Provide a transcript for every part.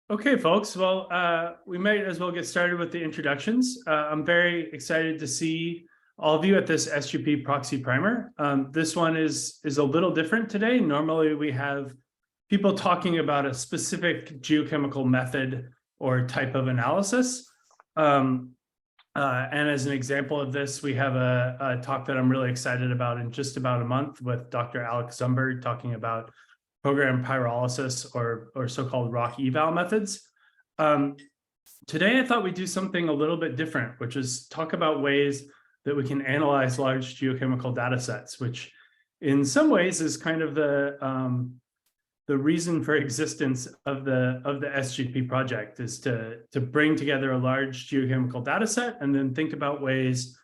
Okay, folks. Well, we might as well get started with the introductions. I'm very excited to see all of you at this SGP Proxy Primer. This one is a little different today. Normally, we have people talking about a specific geochemical method or type of analysis. And as an example of this, we have a talk that I'm really excited about in just about a month with Dr. Alex Zumberg talking about program pyrolysis or so-called rock eval methods. Today, I thought we'd do something a little bit different, which is talk about ways that we can analyze large geochemical data sets, which in some ways is kind of the reason for existence of the SGP project, is to bring together a large geochemical data set and then think about ways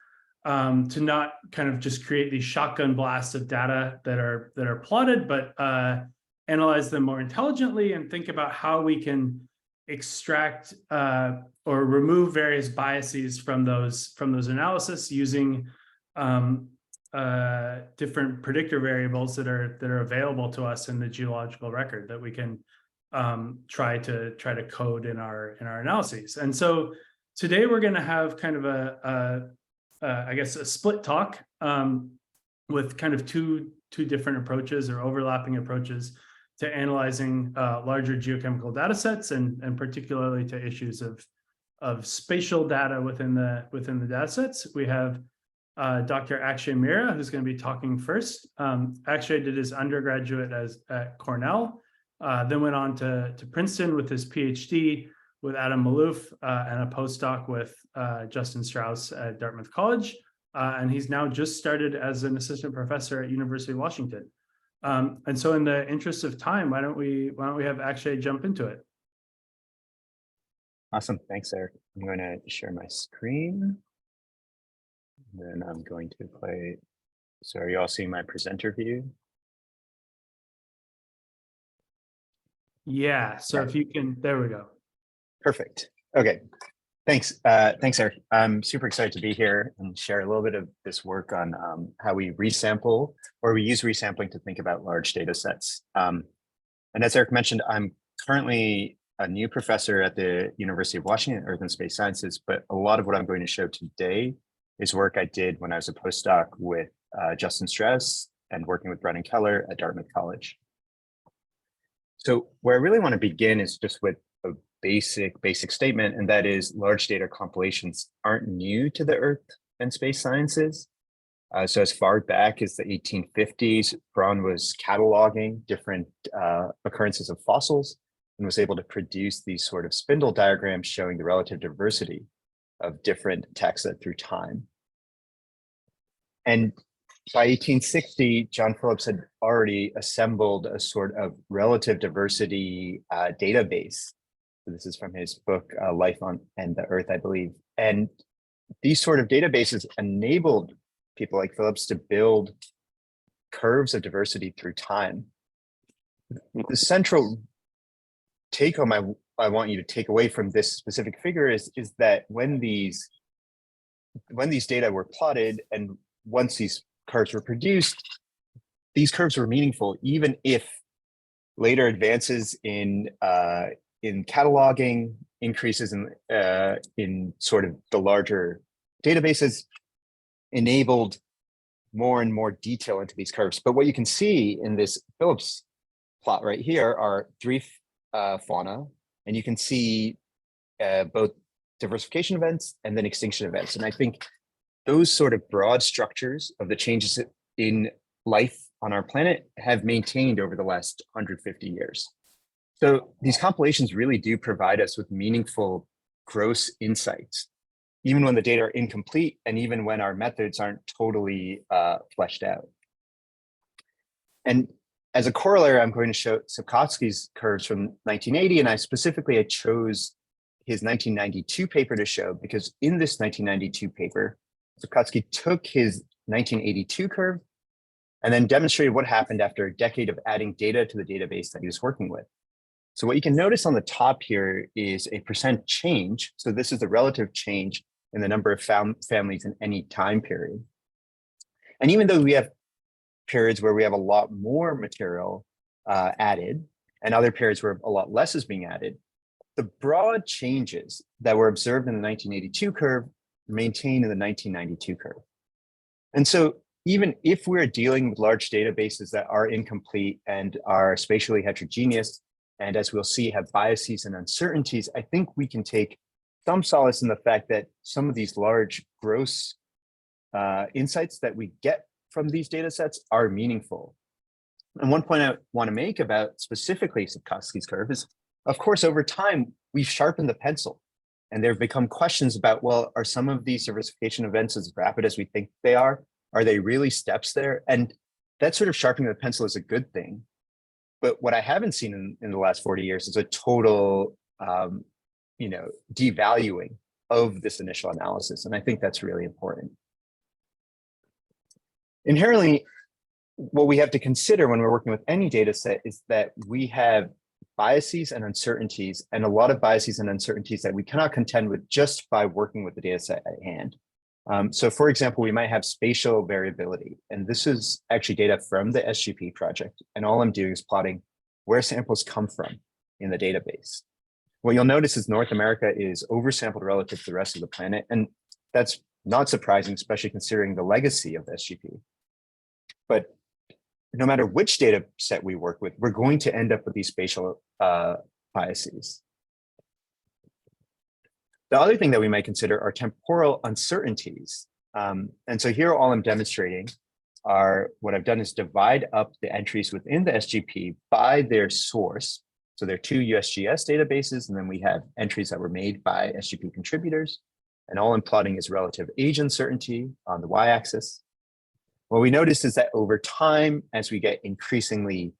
to not kind of just create these shotgun blasts of data that are plotted, but analyze them more intelligently and think about how we can extract or remove various biases from those analysis using different predictor variables that are available to us in the geological record that we can try to code in our analyses. And so today we're going to have kind of I guess a split talk with kind of two different approaches or overlapping approaches to analyzing larger geochemical data sets and particularly to issues of spatial data within the data sets. We have Dr. Akshay Mehra, who's going to be talking first. Akshay did his undergraduate at Cornell, then went on to Princeton with his PhD with Adam Malouf and a postdoc with Justin Strauss at Dartmouth College. And he's now just started as an assistant professor at University of Washington. And so in the interest of time, why don't we have Akshay jump into it? Awesome. Thanks, Eric. I'm going to share my screen. Then I'm going to play. So are you all seeing my presenter view? Yeah. So if you can, there we go. Perfect. Okay. Thanks. Thanks, Eric. I'm super excited to be here and share a little bit of this work on how we resample, or we use resampling to think about large data sets. And as Eric mentioned, I'm currently a new professor at the University of Washington, Earth and Space Sciences, but a lot of what I'm going to show today is work I did when I was a postdoc with Justin Strauss and working with Brennan Keller at Dartmouth College. So where I really want to begin is just with a basic statement, and that is large data compilations aren't new to the Earth and space sciences. So as far back as the 1850s, Braun was cataloging different occurrences of fossils and was able to produce these sort of spindle diagrams showing the relative diversity of different taxa through time. And by 1860, John Phillips had already assembled a sort of relative diversity database. So this is from his book, Life on and the Earth, I believe. And these sort of databases enabled people like Phillips to build curves of diversity through time. The central take home I want you to take away from this specific figure is that when these data were plotted and once these curves were produced, these curves were meaningful, even if later advances in cataloging, increases in sort of the larger databases enabled more and more detail into these curves. But what you can see in this Phillips plot right here are three fauna, and you can see both diversification events and then extinction events. And I think those sort of broad structures of the changes in life on our planet have maintained over the last 150 years. So these compilations really do provide us with meaningful, gross insights, even when the data are incomplete and even when our methods aren't totally fleshed out. And as a corollary, I'm going to show Sapkowski's curves from 1980, and I chose his 1992 paper to show because in this 1992 paper, Sapkowski took his 1982 curve and then demonstrated what happened after a decade of adding data to the database that he was working with. So what you can notice on the top here is a percent change. So this is the relative change in the number of families in any time period. And even though we have periods where we have a lot more material added and other periods where a lot less is being added, the broad changes that were observed in the 1982 curve maintained in the 1992 curve. And so even if we're dealing with large databases that are incomplete and are spatially heterogeneous, and as we'll see, have biases and uncertainties, I think we can take some solace in the fact that some of these large gross insights that we get from these data sets are meaningful. And one point I want to make about specifically Sapkowski's curve is, of course, over time, we've sharpened the pencil. And there have become questions about, well, are some of these diversification events as rapid as we think they are? Are they really steps there? And that sort of sharpening the pencil is a good thing. But what I haven't seen in the last 40 years is a total, devaluing of this initial analysis. And I think that's really important. Inherently, what we have to consider when we're working with any data set is that we have biases and uncertainties, and a lot of biases and uncertainties that we cannot contend with just by working with the data set at hand. So for example, we might have spatial variability, and this is actually data from the SGP project. And all I'm doing is plotting where samples come from in the database. What you'll notice is North America is oversampled relative to the rest of the planet. And that's not surprising, especially considering the legacy of SGP. But no matter which data set we work with, we're going to end up with these spatial biases. The other thing that we might consider are temporal uncertainties. And so here, all I'm demonstrating are what I've done is divide up the entries within the SGP by their source. So there are two USGS databases, and then we have entries that were made by SGP contributors. And all I'm plotting is relative age uncertainty on the y-axis. What we notice is that over time, as we get increasingly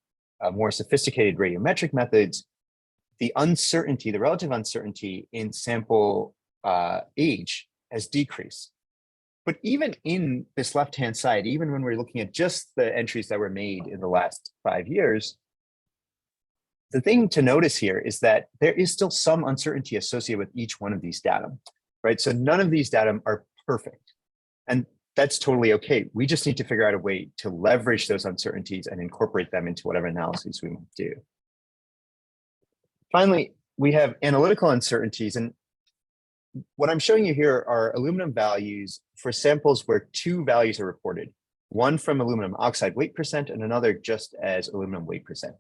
more sophisticated radiometric methods, the uncertainty, the relative uncertainty in sample age has decreased. But even in this left-hand side, even when we're looking at just the entries that were made in the last 5 years, the thing to notice here is that there is still some uncertainty associated with each one of these datum, right? So none of these datum are perfect. And that's totally okay. We just need to figure out a way to leverage those uncertainties and incorporate them into whatever analyses we might do. Finally, we have analytical uncertainties. And what I'm showing you here are aluminum values for samples where two values are reported, one from aluminum oxide weight percent and another just as aluminum weight percent.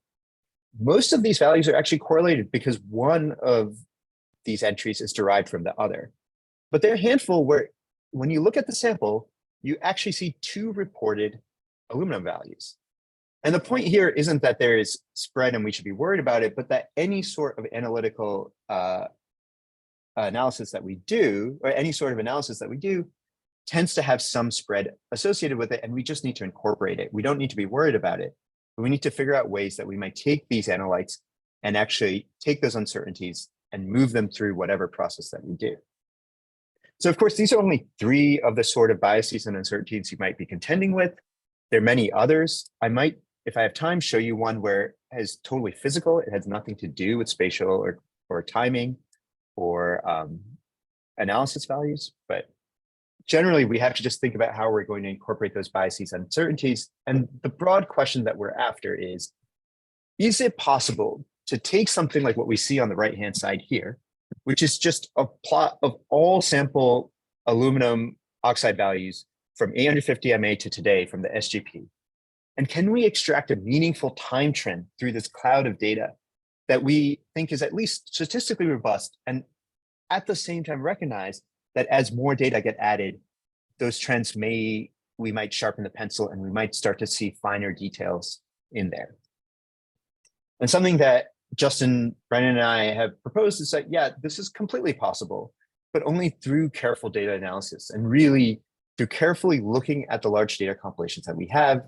Most of these values are actually correlated because one of these entries is derived from the other. But there are a handful where when you look at the sample, you actually see two reported aluminum values. And the point here isn't that there is spread and we should be worried about it, but that any sort of analytical analysis that we do, or any sort of analysis that we do, tends to have some spread associated with it, and we just need to incorporate it. We don't need to be worried about it, but we need to figure out ways that we might take these analytes and actually take those uncertainties and move them through whatever process that we do. So of course, these are only 3 of the sort of biases and uncertainties you might be contending with. There are many others. I might, if I have time, show you one where it is totally physical. It has nothing to do with spatial or timing or analysis values. But generally, we have to just think about how we're going to incorporate those biases and uncertainties. And the broad question that we're after is it possible to take something like what we see on the right-hand side here, which is just a plot of all sample aluminum oxide values from 850 MA to today from the SGP. And can we extract a meaningful time trend through this cloud of data that we think is at least statistically robust, and at the same time recognize that as more data get added, those trends we might sharpen the pencil and we might start to see finer details in there. And something that Justin, Brennan, and I have proposed is that, yeah, this is completely possible, but only through careful data analysis and really through carefully looking at the large data compilations that we have,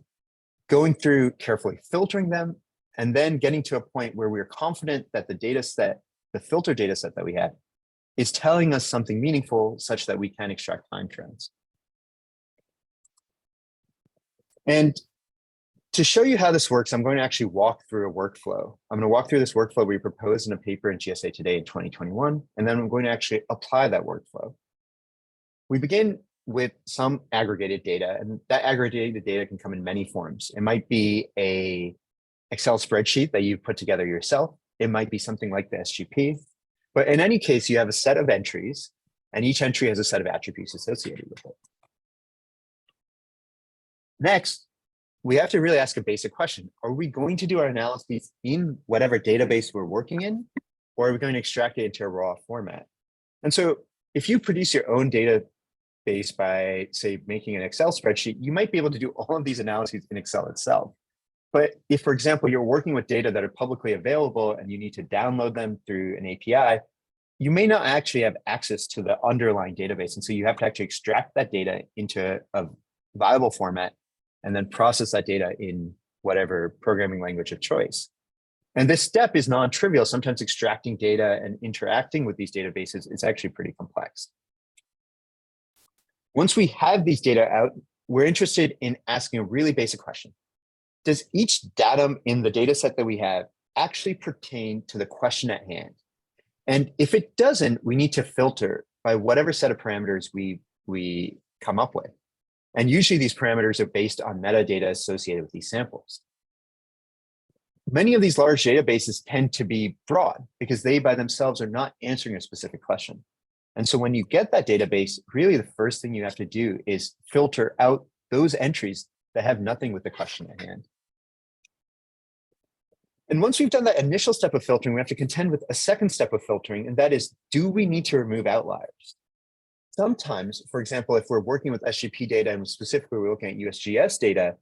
going through carefully filtering them, and then getting to a point where we're confident that the data set, the filter data set that we have, is telling us something meaningful such that we can extract time trends. And to show you how this works, I'm going to actually walk through a workflow. I'm going to walk through this workflow we proposed in a paper in GSA Today in 2021, and then I'm going to actually apply that workflow. We begin with some aggregated data, and that aggregated data can come in many forms. It might be an Excel spreadsheet that you put together yourself. It might be something like the SGP. But in any case, you have a set of entries, and each entry has a set of attributes associated with it. Next, we have to really ask a basic question. Are we going to do our analyses in whatever database we're working in, or are we going to extract it into a raw format? And so if you produce your own database by, say, making an Excel spreadsheet, you might be able to do all of these analyses in Excel itself. But if, for example, you're working with data that are publicly available and you need to download them through an API, you may not actually have access to the underlying database. And so you have to actually extract that data into a viable format and then process that data in whatever programming language of choice. And this step is non-trivial. Sometimes extracting data and interacting with these databases is actually pretty complex. Once we have these data out, we're interested in asking a really basic question. Does each datum in the data set that we have actually pertain to the question at hand? And if it doesn't, we need to filter by whatever set of parameters we come up with. And usually these parameters are based on metadata associated with these samples. Many of these large databases tend to be broad because they by themselves are not answering a specific question. And so when you get that database, really the first thing you have to do is filter out those entries that have nothing with the question at hand. And once we've done that initial step of filtering, we have to contend with a second step of filtering, and that is, do we need to remove outliers? Sometimes, for example, if we're working with SGP data and specifically we're looking at USGS data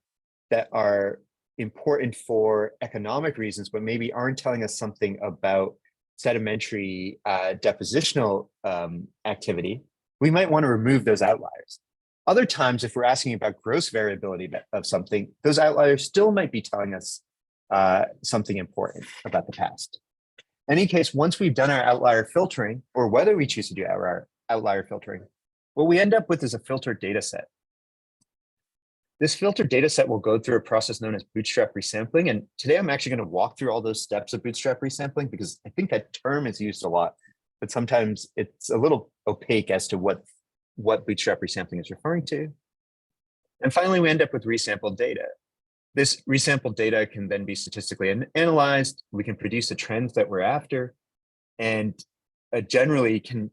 that are important for economic reasons, but maybe aren't telling us something about sedimentary depositional activity, we might want to remove those outliers. Other times, if we're asking about gross variability of something, those outliers still might be telling us something important about the past. In any case, once we've done our outlier filtering, or whether we choose to do our outlier filtering, what we end up with is a filtered data set. This filtered data set will go through a process known as bootstrap resampling. And today I'm actually going to walk through all those steps of bootstrap resampling because I think that term is used a lot, but sometimes it's a little opaque as to what bootstrap resampling is referring to. And finally, we end up with resampled data. This resampled data can then be statistically analyzed. We can produce the trends that we're after, and generally can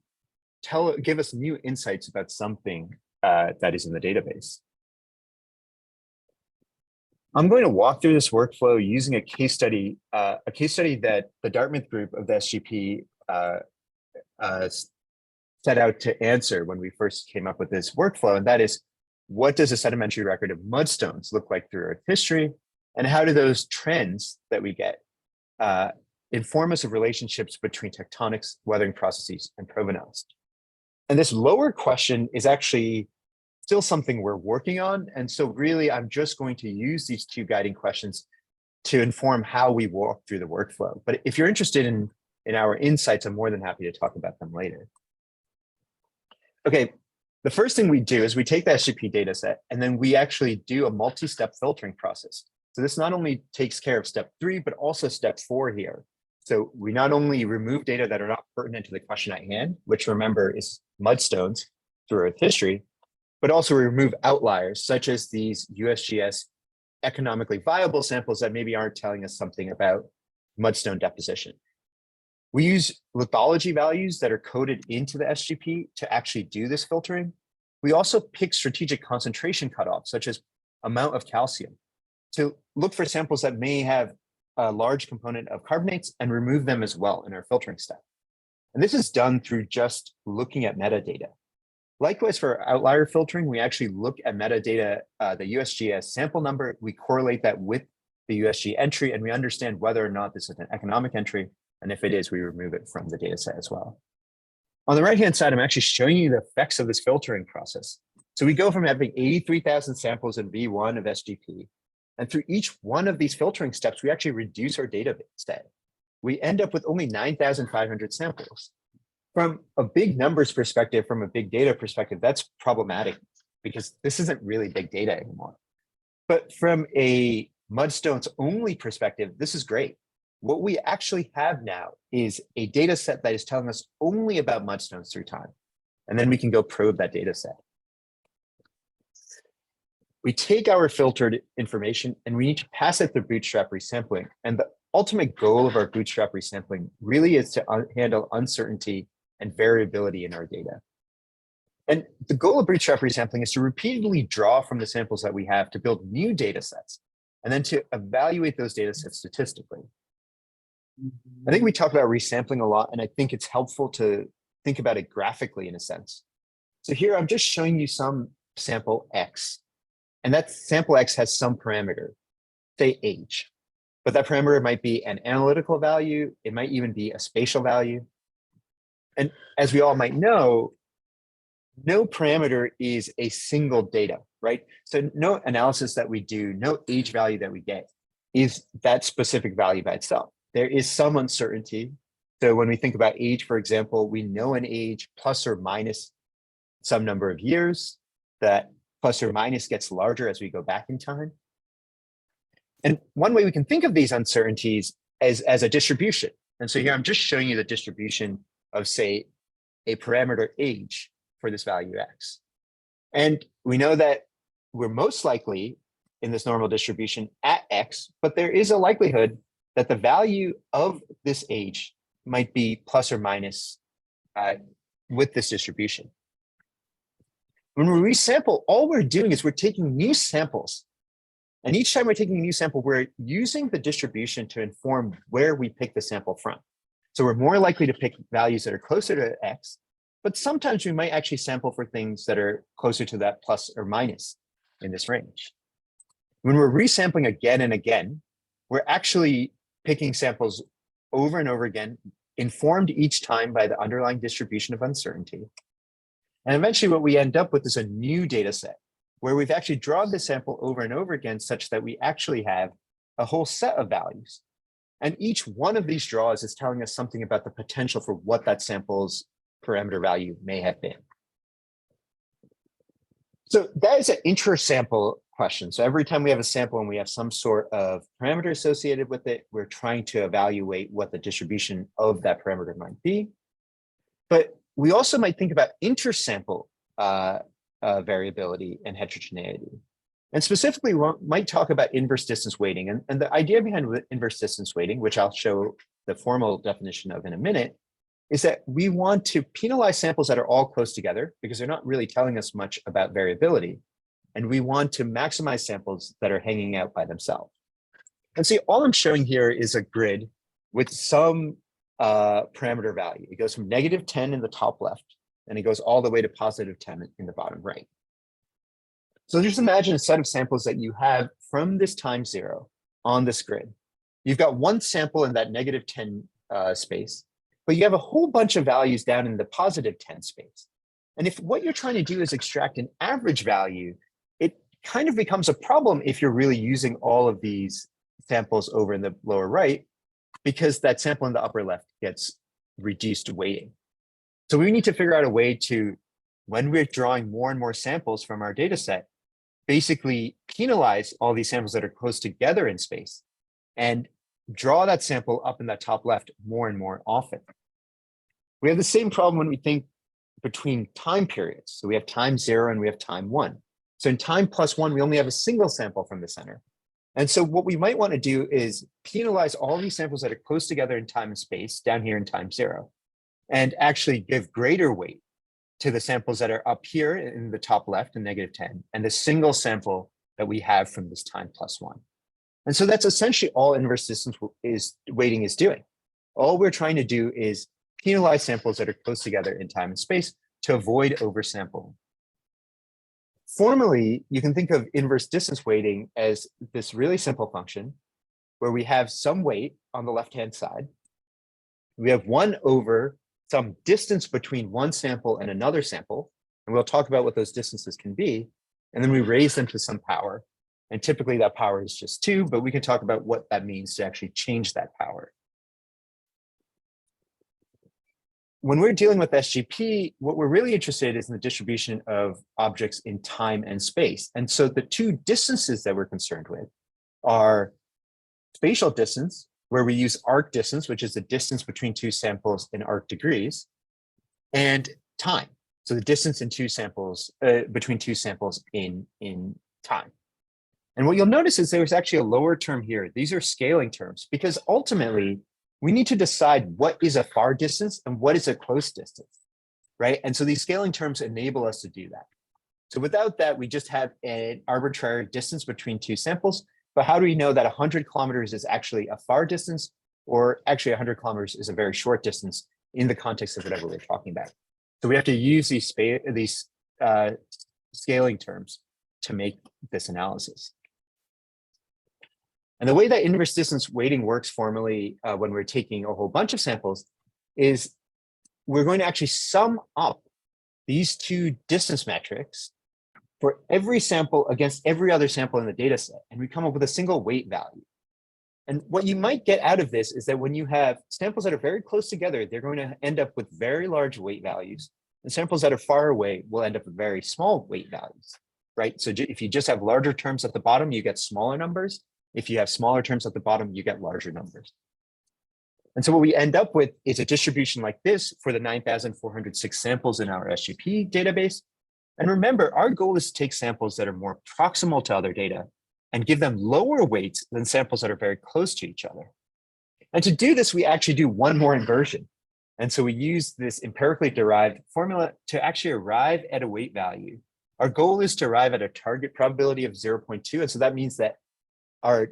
give us new insights about something that is in the database. I'm going to walk through this workflow using a case study that the Dartmouth group of the SGP set out to answer when we first came up with this workflow, and that is, what does a sedimentary record of mudstones look like through Earth history, and how do those trends that we get inform us of relationships between tectonics, weathering processes, and provenance? And this lower question is actually still something we're working on. And so really, I'm just going to use these two guiding questions to inform how we walk through the workflow. But if you're interested in our insights, I'm more than happy to talk about them later. Okay, the first thing we do is we take the SGP data set, and then we actually do a multi-step filtering process. So this not only takes care of step 3, but also step 4 here. So we not only remove data that are not pertinent to the question at hand, which remember is mudstones through Earth history, but also remove outliers such as these USGS economically viable samples that maybe aren't telling us something about mudstone deposition. We use lithology values that are coded into the SGP to actually do this filtering. We also pick strategic concentration cutoffs, such as amount of calcium, to look for samples that may have a large component of carbonates and remove them as well in our filtering step. And this is done through just looking at metadata. Likewise, for outlier filtering, we actually look at metadata, the USGS sample number, we correlate that with the USG entry, and we understand whether or not this is an economic entry. And if it is, we remove it from the data set as well. On the right-hand side, I'm actually showing you the effects of this filtering process. So we go from having 83,000 samples in V1 of SGP, and through each one of these filtering steps, we actually reduce our data set. We end up with only 9,500 samples. From a big numbers perspective, from a big data perspective, that's problematic because this isn't really big data anymore. But from a mudstones only perspective, this is great. What we actually have now is a data set that is telling us only about mudstones through time. And then we can go probe that data set. We take our filtered information and we need to pass it through bootstrap resampling. And the ultimate goal of our bootstrap resampling really is to handle uncertainty and variability in our data. And the goal of bootstrap resampling is to repeatedly draw from the samples that we have to build new data sets, and then to evaluate those data sets statistically. I think we talk about resampling a lot, and I think it's helpful to think about it graphically in a sense. So here I'm just showing you some sample X, and that sample X has some parameter, say age. But that parameter might be an analytical value, it might even be a spatial value. And as we all might know, no parameter is a single data, right? So no analysis that we do, no age value that we get is that specific value by itself. There is some uncertainty. So when we think about age, for example, we know an age plus or minus some number of years. That plus or minus gets larger as we go back in time. And one way we can think of these uncertainties as a distribution. And so here I'm just showing you the distribution of, say, a parameter age for this value X. And we know that we're most likely in this normal distribution at X, but there is a likelihood that the value of this age might be plus or minus with this distribution. When we resample, all we're doing is we're taking new samples. And each time we're taking a new sample, we're using the distribution to inform where we pick the sample from. So we're more likely to pick values that are closer to X, but sometimes we might actually sample for things that are closer to that plus or minus in this range. When we're resampling again and again, we're actually picking samples over and over again, informed each time by the underlying distribution of uncertainty. And eventually what we end up with is a new data set where we've actually drawn the sample over and over again such that we actually have a whole set of values. And each one of these draws is telling us something about the potential for what that sample's parameter value may have been. So that is an intra-sample question. So every time we have a sample and we have some sort of parameter associated with it, we're trying to evaluate what the distribution of that parameter might be. But we also might think about inter-sample variability and heterogeneity. And specifically, we might talk about inverse distance weighting. And the idea behind inverse distance weighting, which I'll show the formal definition of in a minute, is that we want to penalize samples that are all close together because they're not really telling us much about variability. And we want to maximize samples that are hanging out by themselves. And see, all I'm showing here is a grid with some parameter value. It goes from -10 in the top left, and it goes all the way to +10 in the bottom right. So just imagine a set of samples that you have from this time zero on this grid. You've got one sample in that -10 space, but you have a whole bunch of values down in the +10 space. And if what you're trying to do is extract an average value, it kind of becomes a problem if you're really using all of these samples over in the lower right, because that sample in the upper left gets reduced weighting. So we need to figure out a way to, when we're drawing more and more samples from our data set, basically penalize all these samples that are close together in space and draw that sample up in that top left more and more often. We have the same problem when we think between time periods. So we have time 0 and we have time 1. So in time +1, we only have a single sample from the center. And so what we might want to do is penalize all these samples that are close together in time and space down here in time 0, and actually give greater weight to the samples that are up here in the top left in -10, and the single sample that we have from this time +1. And so that's essentially all inverse distance weighting is doing. All we're trying to do is penalize samples that are close together in time and space to avoid oversampling. Formally, you can think of inverse distance weighting as this really simple function where we have some weight on the left-hand side. We have 1 over some distance between one sample and another sample, and we'll talk about what those distances can be, and then we raise them to some power. And typically that power is just 2, but we can talk about what that means to actually change that power. When we're dealing with SGP, what we're really interested in is in the distribution of objects in time and space. And so the two distances that we're concerned with are spatial distance, where we use arc distance, which is the distance between two samples in arc degrees, and time. So the distance in two samples between two samples in time. And what you'll notice is there's actually a lower term here. These are scaling terms because ultimately we need to decide what is a far distance and what is a close distance, right? And so these scaling terms enable us to do that. So without that, we just have an arbitrary distance between two samples. But how do we know that 100 kilometers is actually a far distance, or actually 100 kilometers is a very short distance in the context of whatever we're talking about? So we have to use these scaling terms to make this analysis. And the way that inverse distance weighting works formally when we're taking a whole bunch of samples is we're going to actually sum up these two distance metrics for every sample against every other sample in the data set, and we come up with a single weight value. And what you might get out of this is that when you have samples that are very close together, they're going to end up with very large weight values, and samples that are far away will end up with very small weight values, right? So if you just have larger terms at the bottom, you get smaller numbers. If you have smaller terms at the bottom, you get larger numbers. And so what we end up with is a distribution like this for the 9,406 samples in our SGP database. And remember, our goal is to take samples that are more proximal to other data and give them lower weights than samples that are very close to each other. And to do this, we actually do one more inversion. And so we use this empirically derived formula to actually arrive at a weight value. Our goal is to arrive at a target probability of 0.2. And so that means that our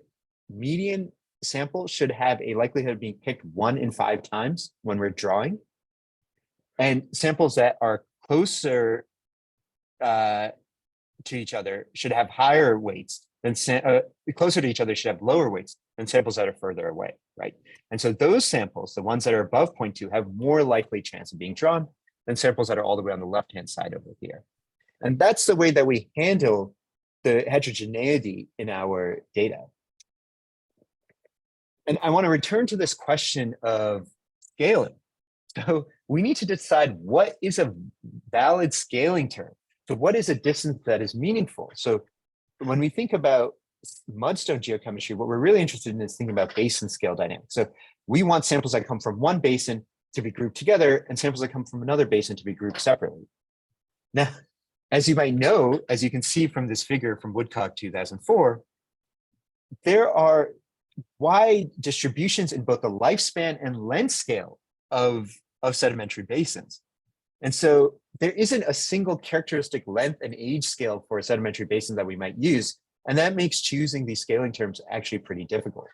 median sample should have a likelihood of being picked 1 in 5 times when we're drawing. And samples that are closer to each other should have higher weights than closer to each other should have lower weights than samples that are further away, right? And so those samples, the ones that are above 0.2, have more likely chance of being drawn than samples that are all the way on the left-hand side over here. And that's the way that we handle the heterogeneity in our data. And I want to return to this question of scaling. So we need to decide what is a valid scaling term. So what is a distance that is meaningful? So when we think about mudstone geochemistry, what we're really interested in is thinking about basin scale dynamics. So we want samples that come from one basin to be grouped together and samples that come from another basin to be grouped separately. Now, as you might know, as you can see from this figure from Woodcock 2004, there are wide distributions in both the lifespan and length scale of sedimentary basins. And so there isn't a single characteristic length and age scale for a sedimentary basin that we might use. And that makes choosing these scaling terms actually pretty difficult.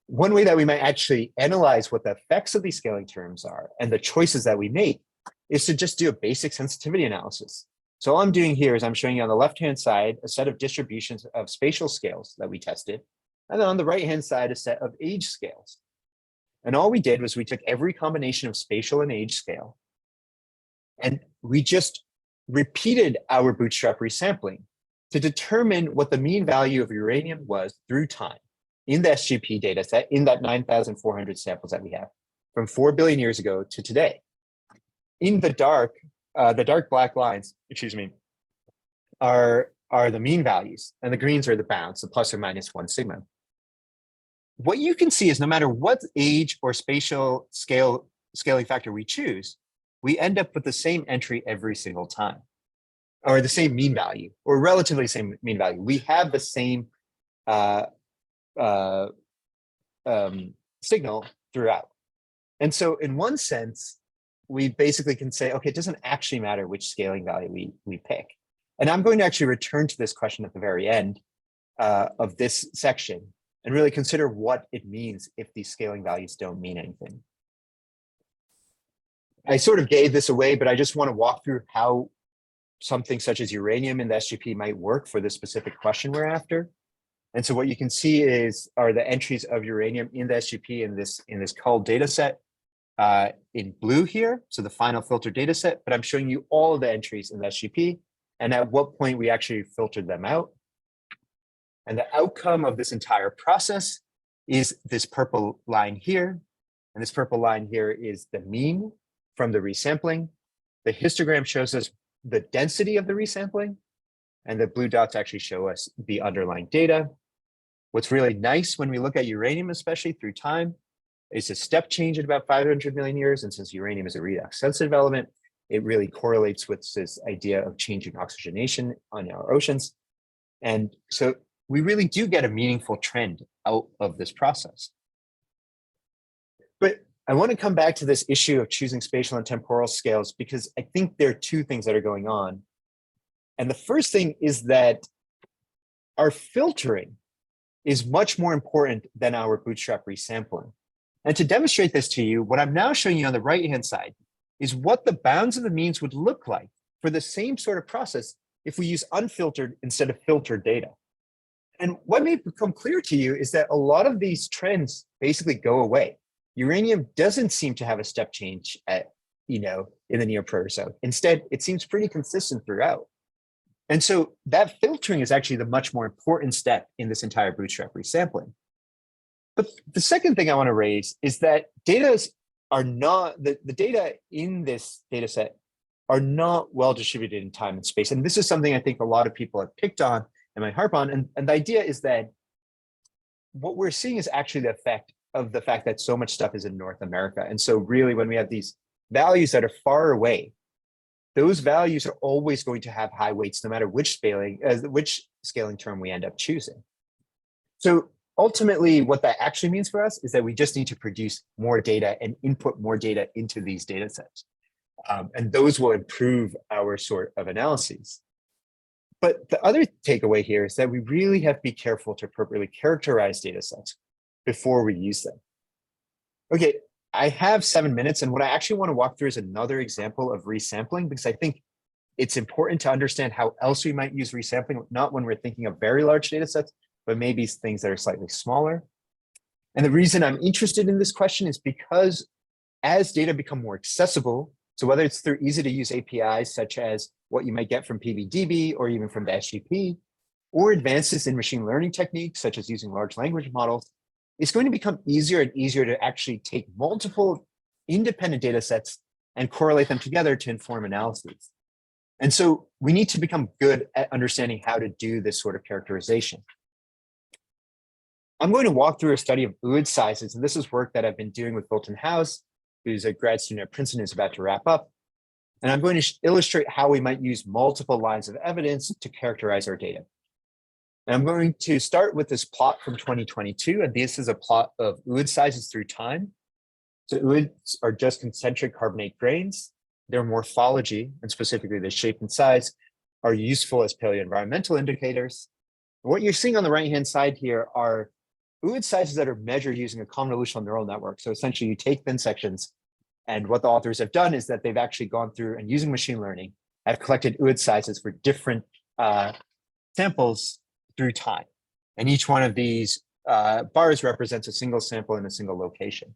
One way that we might actually analyze what the effects of these scaling terms are and the choices that we make is to just do a basic sensitivity analysis. So all I'm doing here is I'm showing you on the left-hand side a set of distributions of spatial scales that we tested. And then on the right-hand side, a set of age scales. And all we did was we took every combination of spatial and age scale, and we just repeated our bootstrap resampling to determine what the mean value of uranium was through time in the SGP data set, in that 9,400 samples that we have from 4 billion years ago to today. In the dark black lines, are the mean values, and the greens are the bounds, the plus or minus 1 sigma. What you can see is no matter what age or spatial scaling factor we choose, we end up with the same entry every single time, or the same mean value, or relatively same mean value. We have the same signal throughout. And so in one sense, we basically can say, okay, it doesn't actually matter which scaling value we pick. And I'm going to actually return to this question at the very end of this section and really consider what it means if these scaling values don't mean anything. I sort of gave this away, but I just want to walk through how something such as uranium in the SGP might work for the specific question we're after. And so what you can see are the entries of uranium in the SGP in this culled data set in blue here, so the final filter data set, but I'm showing you all of the entries in the SGP and at what point we actually filtered them out. And the outcome of this entire process is this purple line here. And this purple line here is the mean from the resampling. The histogram shows us the density of the resampling, and the blue dots actually show us the underlying data. What's really nice when we look at uranium, especially through time, is a step change at about 500 million years. And since uranium is a redox sensitive element, it really correlates with this idea of changing oxygenation on our oceans. And so we really do get a meaningful trend out of this process. But I want to come back to this issue of choosing spatial and temporal scales, because I think there are two things that are going on. And the first thing is that our filtering is much more important than our bootstrap resampling. And to demonstrate this to you, what I'm now showing you on the right-hand side is what the bounds of the means would look like for the same sort of process if we use unfiltered instead of filtered data. And what may become clear to you is that a lot of these trends basically go away. Uranium doesn't seem to have a step change at, in the near Proterozoic. Instead, it seems pretty consistent throughout. And so that filtering is actually the much more important step in this entire bootstrap resampling. But the second thing I want to raise is that data are not, the data in this data set are not well distributed in time and space. And this is something I think a lot of people have picked on and might harp on. And the idea is that what we're seeing is actually the effect of the fact that so much stuff is in North America. And so really when we have these values that are far away, those values are always going to have high weights, no matter which scaling term we end up choosing. So ultimately, what that actually means for us is that we just need to produce more data and input more data into these data sets. And those will improve our sort of analyses. But the other takeaway here is that we really have to be careful to appropriately characterize data sets before we use them. Okay, I have 7 minutes, and what I actually want to walk through is another example of resampling, because I think it's important to understand how else we might use resampling, not when we're thinking of very large data sets, but maybe things that are slightly smaller. And the reason I'm interested in this question is because as data become more accessible, so whether it's through easy to use APIs, such as what you might get from PBDB or even from the SGP, or advances in machine learning techniques, such as using large language models, it's going to become easier and easier to actually take multiple independent data sets and correlate them together to inform analyses. And so we need to become good at understanding how to do this sort of characterization. I'm going to walk through a study of ooid sizes, and this is work that I've been doing with Bolton House, who's a grad student at Princeton, who's about to wrap up. And I'm going to illustrate how we might use multiple lines of evidence to characterize our data. And I'm going to start with this plot from 2022, and this is a plot of ooid sizes through time. So ooids are just concentric carbonate grains. Their morphology, and specifically the shape and size, are useful as paleoenvironmental indicators. What you're seeing on the right-hand side here are ooid sizes that are measured using a convolutional neural network. So essentially you take thin sections, and what the authors have done is that they've actually gone through and using machine learning have collected ooid sizes for different samples through time. And each one of these bars represents a single sample in a single location.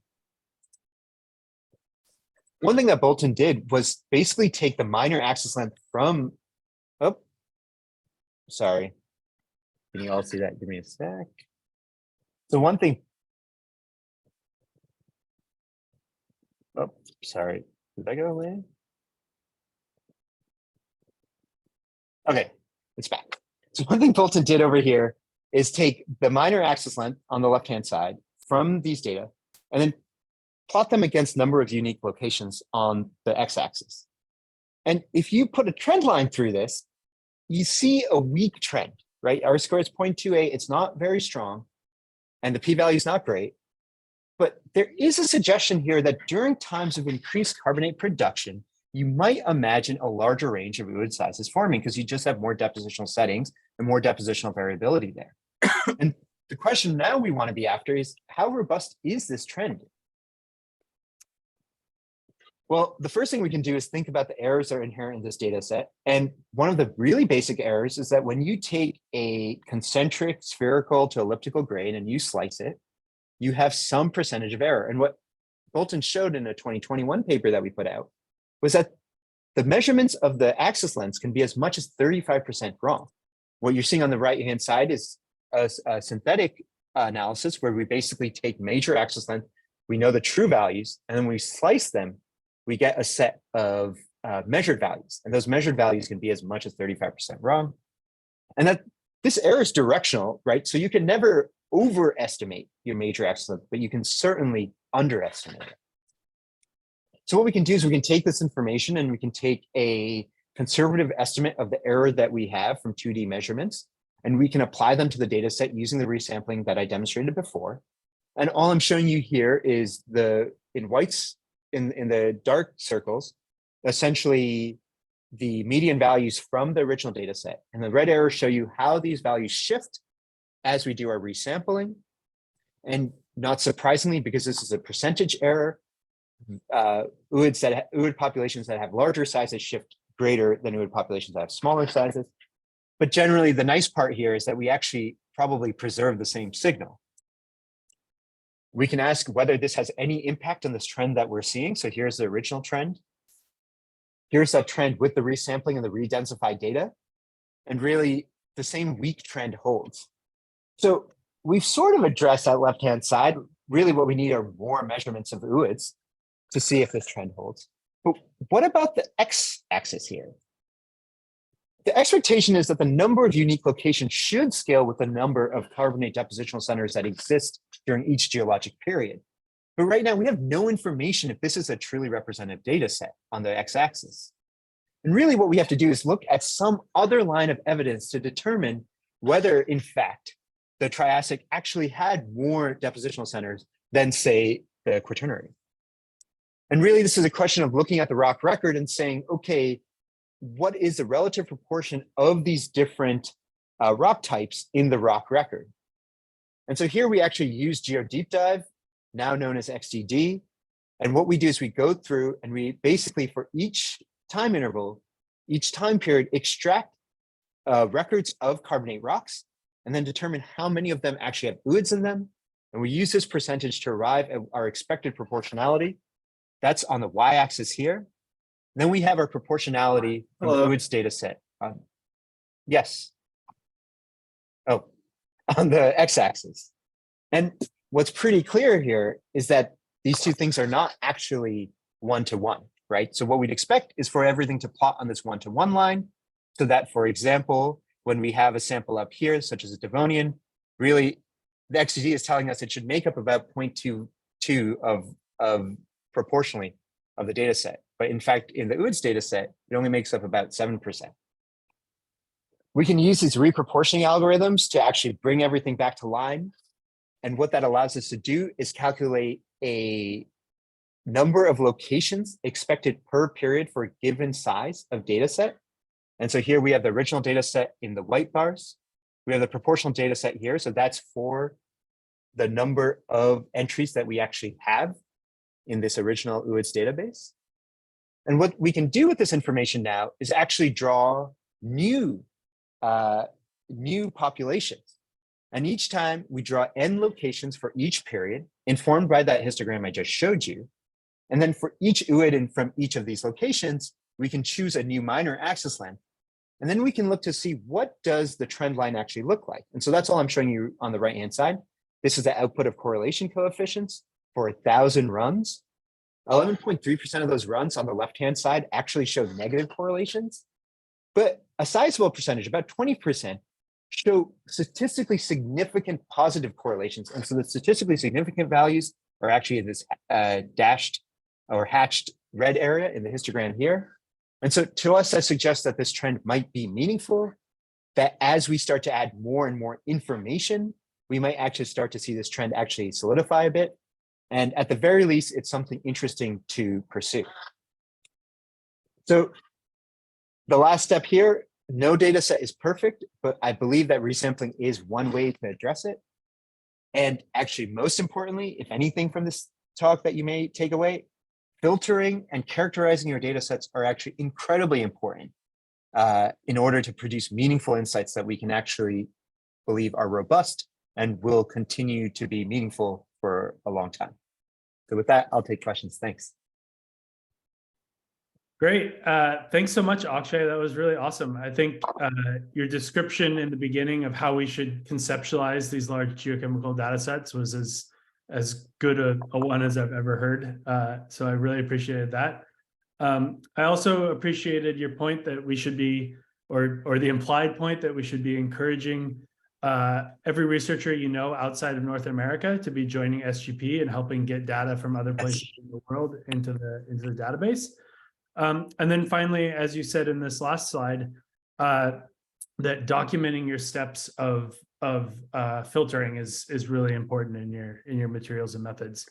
One thing that Bolton did was basically take the minor axis length from, sorry, can you all see that? Give me a sec. So one thing, sorry, did that go away? Okay, it's back. So one thing Bolton did over here is take the minor axis length on the left-hand side from these data, and then plot them against number of unique locations on the x-axis. And if you put a trend line through this, you see a weak trend, right? R squared is 0.28, it's not very strong, and the p-value is not great. But there is a suggestion here that during times of increased carbonate production, you might imagine a larger range of ooid sizes forming because you just have more depositional settings and more depositional variability there. And the question now we want to be after is, how robust is this trend? Well, the first thing we can do is think about the errors that are inherent in this data set. And one of the really basic errors is that when you take a concentric spherical to elliptical grain and you slice it, you have some percentage of error. And what Bolton showed in a 2021 paper that we put out was that the measurements of the axis lengths can be as much as 35% wrong. What you're seeing on the right-hand side is a synthetic analysis where we basically take major axis length, we know the true values, and then we slice them, we get a set of measured values. And those measured values can be as much as 35% wrong. And that this error is directional, right? So you can never overestimate your major axis length, but you can certainly underestimate it. So what we can do is we can take this information and we can take a conservative estimate of the error that we have from 2D measurements. and we can apply them to the data set using the resampling that I demonstrated before. And all I'm showing you here is in whites, in the dark circles, essentially the median values from the original data set. And the red arrows show you how these values shift as we do our resampling. And not surprisingly, because this is a percentage error, ooid populations that have larger sizes shift greater than ooid populations that have smaller sizes. But generally, the nice part here is that we actually probably preserve the same signal. We can ask whether this has any impact on this trend that we're seeing. So here's the original trend. Here's that trend with the resampling and the re-densified data. And really, the same weak trend holds. So we've sort of addressed that left-hand side. Really, what we need are more measurements of ooids to see if this trend holds. But what about the x-axis here? The expectation is that the number of unique locations should scale with the number of carbonate depositional centers that exist during each geologic period. But right now, we have no information if this is a truly representative data set on the x-axis. And really what we have to do is look at some other line of evidence to determine whether, in fact, the Triassic actually had more depositional centers than, say, the Quaternary. And really, this is a question of looking at the rock record and saying, okay, what is the relative proportion of these different rock types in the rock record? And so here we actually use GeoDeepDive, now known as XDD. And what we do is we go through and we basically, for each time interval, each time period, extract records of carbonate rocks and then determine how many of them actually have ooids in them. And we use this percentage to arrive at our expected proportionality. That's on the y-axis here. Then we have our proportionality from the ooids data set. Yes. Oh, on the x-axis. And what's pretty clear here is that these two things are not actually one-to-one, right? So what we'd expect is for everything to plot on this one-to-one line, so that, for example, when we have a sample up here, such as a Devonian, really the XGD is telling us it should make up about 0.22 of proportionally of the data set. But in fact, in the ooids data set, it only makes up about 7%. We can use these reproportioning algorithms to actually bring everything back to line. And what that allows us to do is calculate a number of locations expected per period for a given size of data set. And so here we have the original data set in the white bars. We have the proportional data set here. So that's for the number of entries that we actually have in this original ooids database. And what we can do with this information now is actually draw new populations. And each time we draw n locations for each period, informed by that histogram I just showed you. And then for each ooid and from each of these locations, we can choose a new minor axis length. And then we can look to see what does the trend line actually look like. And so that's all I'm showing you on the right-hand side. This is the output of correlation coefficients for 1,000 runs. 11.3% of those runs on the left-hand side actually show negative correlations, but a sizable percentage, about 20%, show statistically significant positive correlations. And so the statistically significant values are actually in this dashed or hatched red area in the histogram here. And so to us, that suggests that this trend might be meaningful, that as we start to add more and more information, we might actually start to see this trend actually solidify a bit. And at the very least, it's something interesting to pursue. So the last step here, no data set is perfect, but I believe that resampling is one way to address it. And actually, most importantly, if anything from this talk that you may take away, filtering and characterizing your data sets are actually incredibly important in order to produce meaningful insights that we can actually believe are robust and will continue to be meaningful for a long time. So with that, I'll take questions. Thanks. Great. Thanks so much, Akshay. That was really awesome. I think your description in the beginning of how we should conceptualize these large geochemical data sets was as good a one as I've ever heard. So I really appreciated that. I also appreciated your point that we should be, or the implied point that we should be encouraging every researcher outside of North America to be joining SGP and helping get data from other places in the world into the database. And then finally, as you said in this last slide, that documenting your steps of filtering is really important in your materials and methods.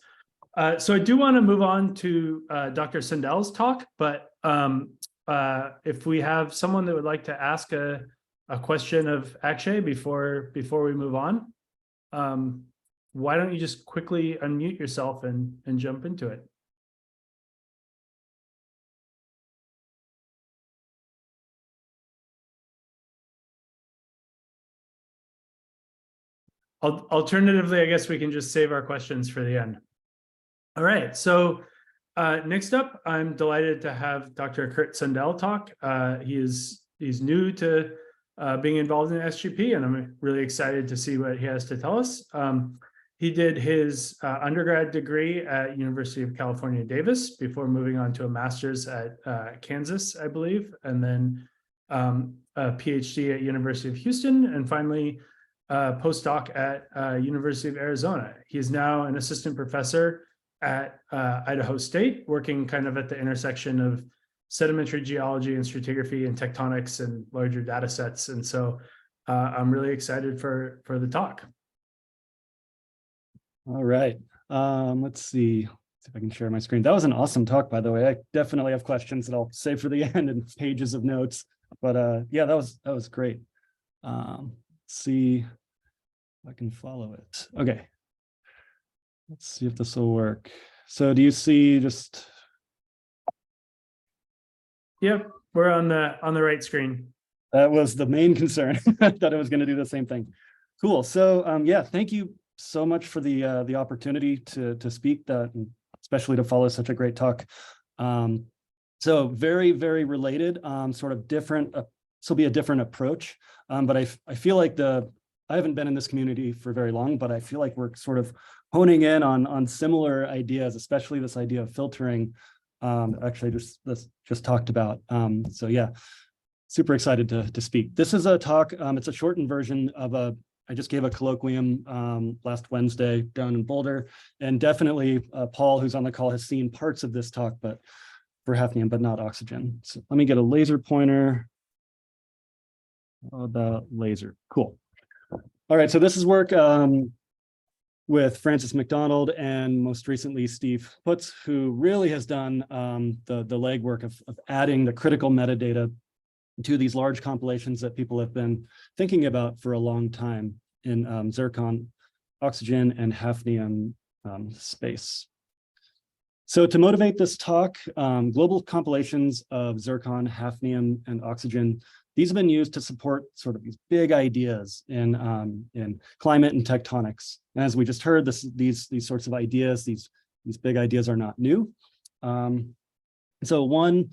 So I do want to move on to Dr. Sundell's talk, but if we have someone that would like to ask a question of Akshay before we move on, why don't you just quickly unmute yourself and jump into it? Alternatively, I guess we can just save our questions for the end. All right, so next up, I'm delighted to have Dr. Kurt Sundell talk. He's new to being involved in SGP, and I'm really excited to see what he has to tell us. He did his undergrad degree at University of California, Davis, before moving on to a master's at Kansas, I believe, and then a PhD at University of Houston, and finally postdoc at University of Arizona. He is now an assistant professor at Idaho State, working kind of at the intersection of sedimentary geology and stratigraphy and tectonics and larger data sets. And so I'm really excited for the talk. All right. Let's see if I can share my screen. That was an awesome talk, by the way. I definitely have questions that I'll save for the end and pages of notes. But yeah, that was great. Let's see if I can follow it. Okay. Let's see if this will work. So do you see just? Yep, we're on the right screen. That was the main concern. I thought I was going to do the same thing. Cool. So yeah, thank you so much for the opportunity to speak, and especially to follow such a great talk. So very, very related, sort of different. This will be a different approach, but I feel like I haven't been in this community for very long, but I feel like we're sort of honing in on similar ideas, especially this idea of filtering. Actually, just talked about. So yeah, super excited to speak. This is a talk. It's a shortened version of I just gave a colloquium last Wednesday down in Boulder, and definitely Paul, who's on the call, has seen parts of this talk, but for hafnium, but not oxygen. So let me get a laser pointer. Oh, the laser, cool. All right, so this is work with Francis McDonald and most recently Steve Putz, who really has done the legwork of adding the critical metadata to these large compilations that people have been thinking about for a long time in zircon, oxygen, and hafnium space. So to motivate this talk, global compilations of zircon, hafnium, and oxygen, these have been used to support sort of these big ideas in climate and tectonics. And as we just heard, these sorts of ideas, these big ideas are not new. So one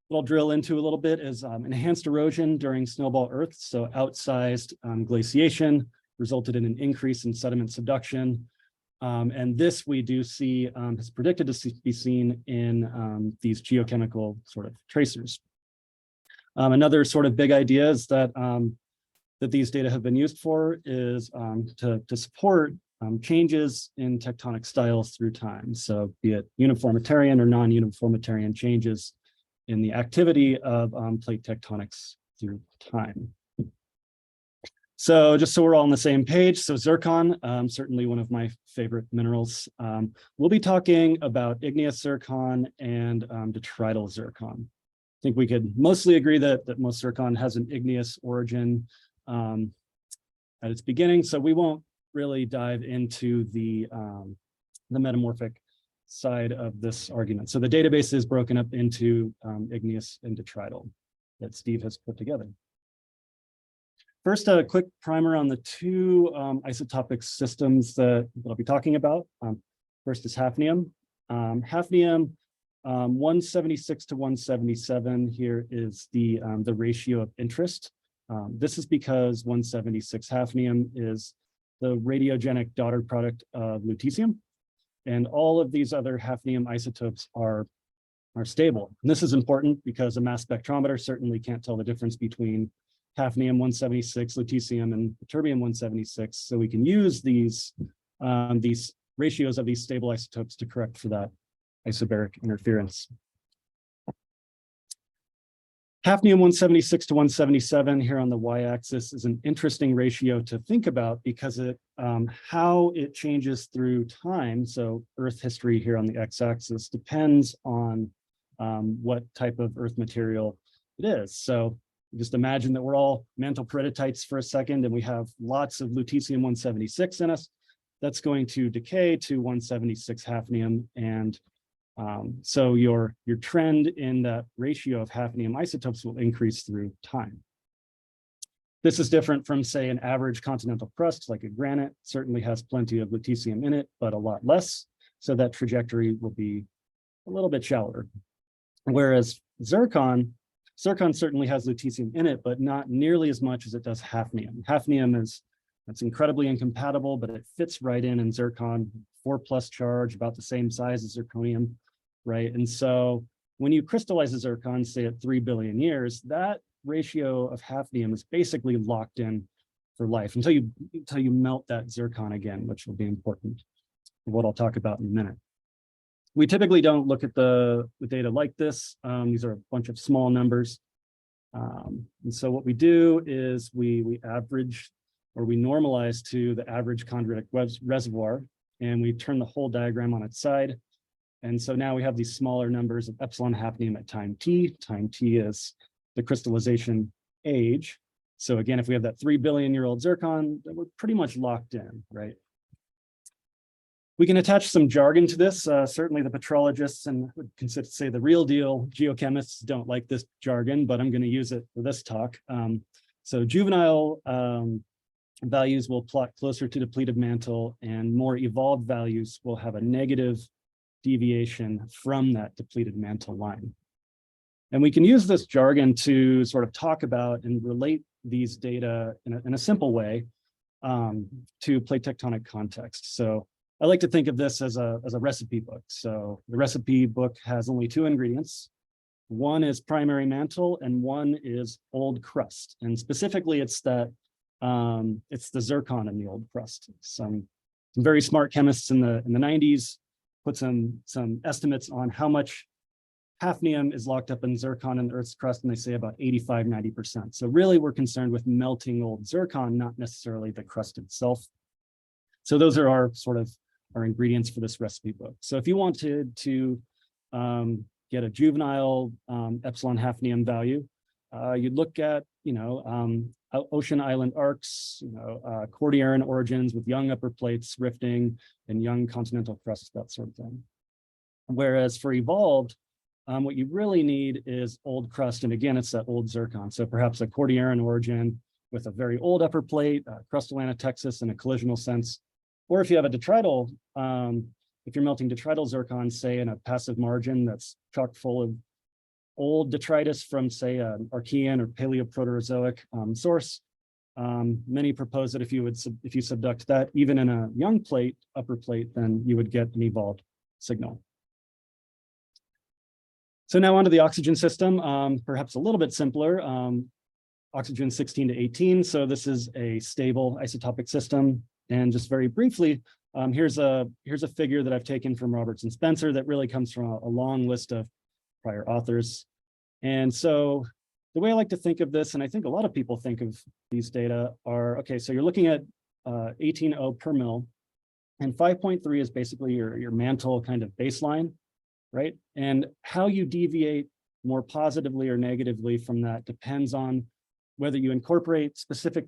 that I'll drill into a little bit is enhanced erosion during snowball Earth. So outsized glaciation resulted in an increase in sediment subduction. And this we do see is predicted to be seen in these geochemical sort of tracers. Another sort of big idea is that these data have been used for is to support changes in tectonic styles through time. So be it uniformitarian or non-uniformitarian changes in the activity of plate tectonics through time. So just so we're all on the same page, so zircon, certainly one of my favorite minerals. We'll be talking about igneous zircon and detrital zircon. I think we could mostly agree that most zircon has an igneous origin at its beginning, so we won't really dive into the metamorphic side of this argument. So the database is broken up into igneous and detrital that Steve has put together. First, a quick primer on the two isotopic systems that I'll be talking about. First is hafnium. Hafnium 176 to 177 here is the ratio of interest. This is because 176 hafnium is the radiogenic daughter product of lutetium, and all of these other hafnium isotopes are stable. And this is important because a mass spectrometer certainly can't tell the difference between hafnium 176, lutetium, and terbium 176. So we can use these ratios of these stable isotopes to correct for that isobaric interference. Hafnium 176 to 177 here on the y-axis is an interesting ratio to think about because it how it changes through time. So Earth history here on the x-axis depends on what type of Earth material it is. So just imagine that we're all mantle peridotite for a second and we have lots of lutetium 176 in us. That's going to decay to 176 hafnium, and so your trend in that ratio of hafnium isotopes will increase through time. This is different from, say, an average continental crust like a granite. Certainly has plenty of lutetium in it, but a lot less. So that trajectory will be a little bit shallower. Whereas zircon certainly has lutetium in it, but not nearly as much as it does hafnium. Hafnium that's incredibly incompatible, but it fits right in zircon, 4+ charge, about the same size as zirconium, right? And so when you crystallize a zircon, say at 3 billion years, that ratio of hafnium is basically locked in for life until you melt that zircon again, which will be important, what I'll talk about in a minute. We typically don't look at the data like this. These are a bunch of small numbers. And so what we do is we average, or we normalize to the average chondritic reservoir, and we turn the whole diagram on its side. And so now we have these smaller numbers of epsilon hafnium at time t. Time t is the crystallization age. So again, if we have that 3 billion-year-old zircon, then we're pretty much locked in, right? We can attach some jargon to this. Certainly the petrologists and would consider, say, the real deal geochemists don't like this jargon, but I'm going to use it for this talk. So juvenile values will plot closer to depleted mantle, and more evolved values will have a negative deviation from that depleted mantle line. And we can use this jargon to sort of talk about and relate these data in a simple way to plate tectonic context. So I like to think of this as a recipe book. So the recipe book has only 2 ingredients. One is primary mantle and one is old crust. And specifically it's that it's the zircon in the old crust. Some very smart chemists in the 90s put some estimates on how much hafnium is locked up in zircon in the Earth's crust, and they say about 85–90%. So really we're concerned with melting old zircon, not necessarily the crust itself. So those are our ingredients for this recipe book. So if you wanted to get a juvenile epsilon hafnium value, you'd look at, ocean island arcs, Cordilleran origins with young upper plates rifting and young continental crusts, that sort of thing. Whereas for evolved, what you really need is old crust. And again, it's that old zircon. So perhaps a Cordilleran origin with a very old upper plate, crustallina Texas in a collisional sense. Or if you have a detrital, if you're melting detrital zircon, say in a passive margin that's chock full of old detritus from, say, an Archean or Paleoproterozoic source, many propose that if you subduct that even in a young plate, upper plate, then you would get an evolved signal. So now onto the oxygen system, perhaps a little bit simpler. Oxygen 16 to 18. So this is a stable isotopic system. And just very briefly, here's a figure that I've taken from Roberts and Spencer that really comes from a long list of prior authors. And so the way I like to think of this, and I think a lot of people think of these data are, okay, so you're looking at 18O per mil, and 5.3 is basically your mantle kind of baseline, right? And how you deviate more positively or negatively from that depends on whether you incorporate specific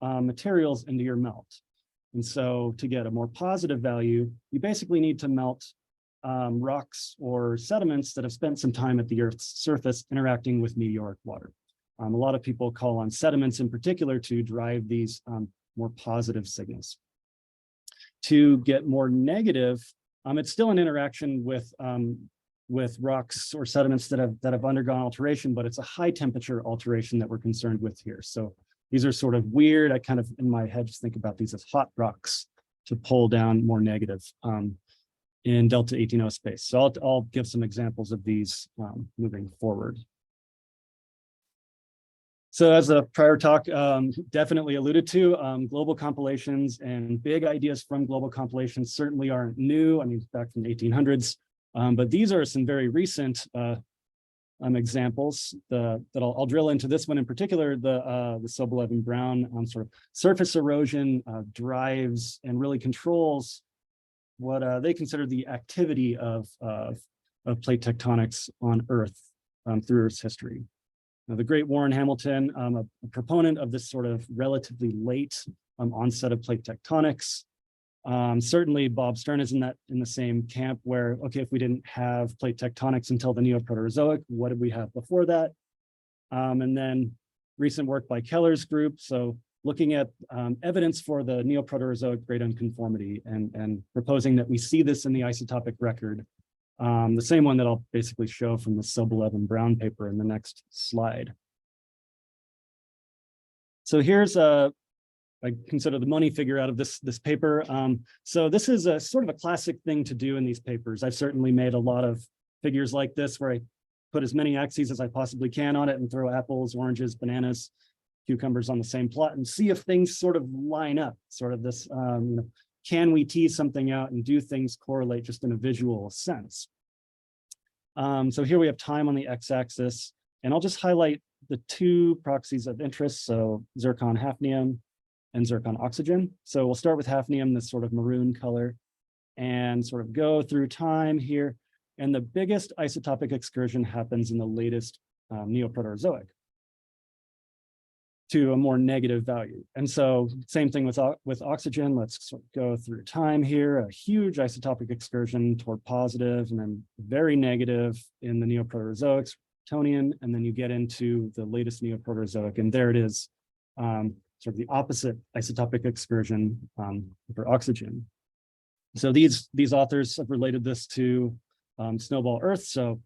materials into your melt. And so to get a more positive value, you basically need to melt rocks or sediments that have spent some time at the Earth's surface interacting with meteoric water. A lot of people call on sediments in particular to drive these more positive signals. To get more negative, it's still an interaction with rocks or sediments that have undergone alteration, but it's a high temperature alteration that we're concerned with here. So these are sort of weird. I kind of, in my head, just think about these as hot rocks to pull down more negative in delta 18O space. So I'll give some examples of these moving forward. So as the prior talk definitely alluded to, global compilations and big ideas from global compilations certainly aren't new. I mean, back from the 1800s, but these are some very recent examples. That I'll drill into this one in particular, the Sobolev Brown sort of surface erosion drives and really controls what they consider the activity of plate tectonics on Earth through Earth's history. Now, the great Warren Hamilton, a proponent of this sort of relatively late onset of plate tectonics. Certainly Bob Stern is in the same camp where, okay, if we didn't have plate tectonics until the Neoproterozoic, what did we have before that? And then recent work by Keller's group. So looking at evidence for the Neoproterozoic great unconformity and proposing that we see this in the isotopic record. The same one that I'll basically show from the Sobolev and Brown paper in the next slide. So here's I consider the money figure out of this paper. So this is a sort of a classic thing to do in these papers. I've certainly made a lot of figures like this where I put as many axes as I possibly can on it and throw apples, oranges, bananas, cucumbers on the same plot and see if things sort of line up, sort of this, can we tease something out and do things correlate just in a visual sense? So here we have time on the x-axis, and I'll just highlight the two proxies of interest, so zircon hafnium and zircon oxygen. So we'll start with hafnium, this sort of maroon color, and sort of go through time here. And the biggest isotopic excursion happens in the latest Neoproterozoic to a more negative value. And so same thing with oxygen. Let's sort of go through time here, a huge isotopic excursion toward positive and then very negative in the Neoproterozoics, Tonian, and then you get into the latest Neoproterozoic, and there it is, sort of the opposite isotopic excursion for oxygen. So these authors have related this to snowball Earth. So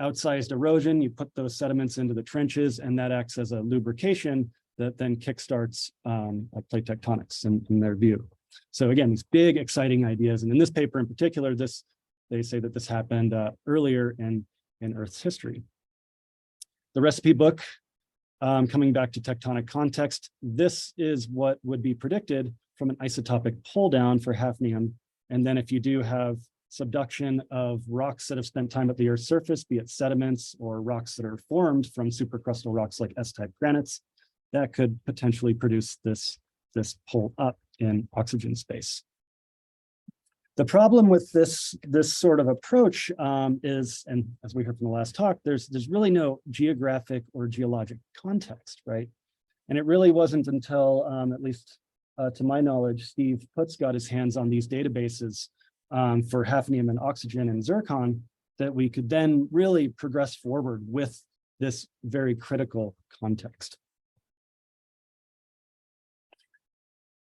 outsized erosion, you put those sediments into the trenches, and that acts as a lubrication that then kickstarts plate tectonics in their view. So again, these big, exciting ideas. And in this paper in particular, they say that this happened earlier in Earth's history. The recipe book, coming back to tectonic context, this is what would be predicted from an isotopic pull down for hafnium. And then if you do have subduction of rocks that have spent time at the Earth's surface, be it sediments or rocks that are formed from supercrustal rocks like S-type granites, that could potentially produce this pull up in oxygen space. The problem with this sort of approach is, and as we heard from the last talk, there's really no geographic or geologic context, right? And it really wasn't until, at least to my knowledge, Steve Putz got his hands on these databases for hafnium and oxygen and zircon that we could then really progress forward with this very critical context.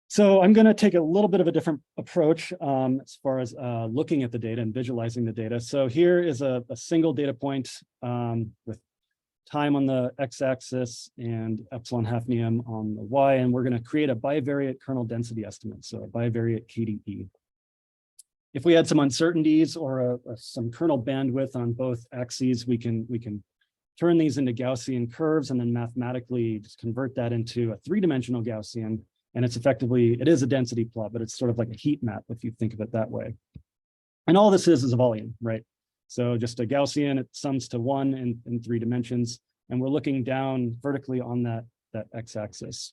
So I'm going to take a little bit of a different approach as far as looking at the data and visualizing the data. So here is a single data point with time on the x-axis and epsilon hafnium on the y, and we're going to create a bivariate kernel density estimate, so a bivariate KDE. If we had some uncertainties or some kernel bandwidth on both axes, we can turn these into Gaussian curves and then mathematically just convert that into a three-dimensional Gaussian. And it's effectively, it is a density plot, but it's sort of like a heat map if you think of it that way. And all this is a volume, right? So just a Gaussian, it sums to 1 in 3 dimensions. And we're looking down vertically on that x-axis.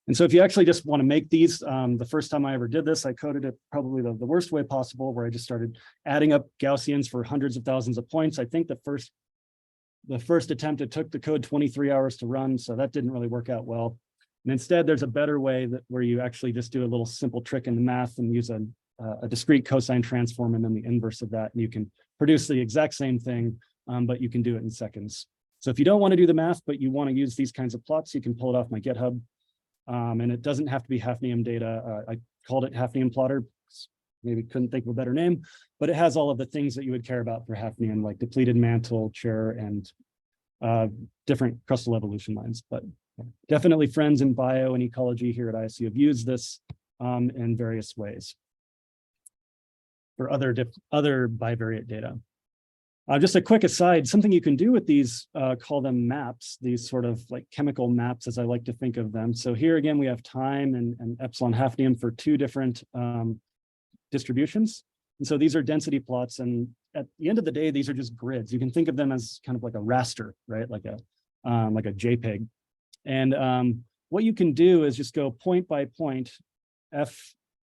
And so if you actually just want to make these, the first time I ever did this, I coded it probably the worst way possible, where I just started adding up Gaussians for hundreds of thousands of points. I think the first attempt, it took the code 23 hours to run, so that didn't really work out well. And instead, there's a better way where you actually just do a little simple trick in the math and use a discrete cosine transform and then the inverse of that. And you can produce the exact same thing, but you can do it in seconds. So if you don't want to do the math, but you want to use these kinds of plots, you can pull it off my GitHub. And it doesn't have to be hafnium data. I called it hafnium plotter. Maybe couldn't think of a better name, but it has all of the things that you would care about for hafnium, like depleted mantle, chair, and different crustal evolution lines. But definitely friends in bio and ecology here at ISU have used this in various ways for other bivariate data. Just a quick aside, something you can do with these, call them maps, these sort of like chemical maps, as I like to think of them. So here again, we have time and epsilon hafnium for 2 different distributions. And so these are density plots, and at the end of the day, these are just grids. You can think of them as kind of like a raster, right? Like a JPEG. And what you can do is just go point by point, F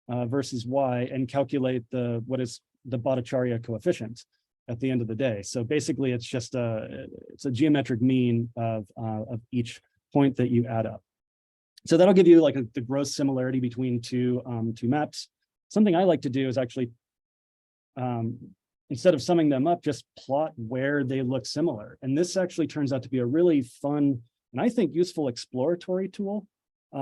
versus Y, and calculate what is the Bhattacharya coefficient at the end of the day. So basically, it's just it's a geometric mean of each point that you add up. So that'll give you like the gross similarity between two maps. Something I like to do is actually, instead of summing them up, just plot where they look similar. And this actually turns out to be a really fun and I think useful exploratory tool.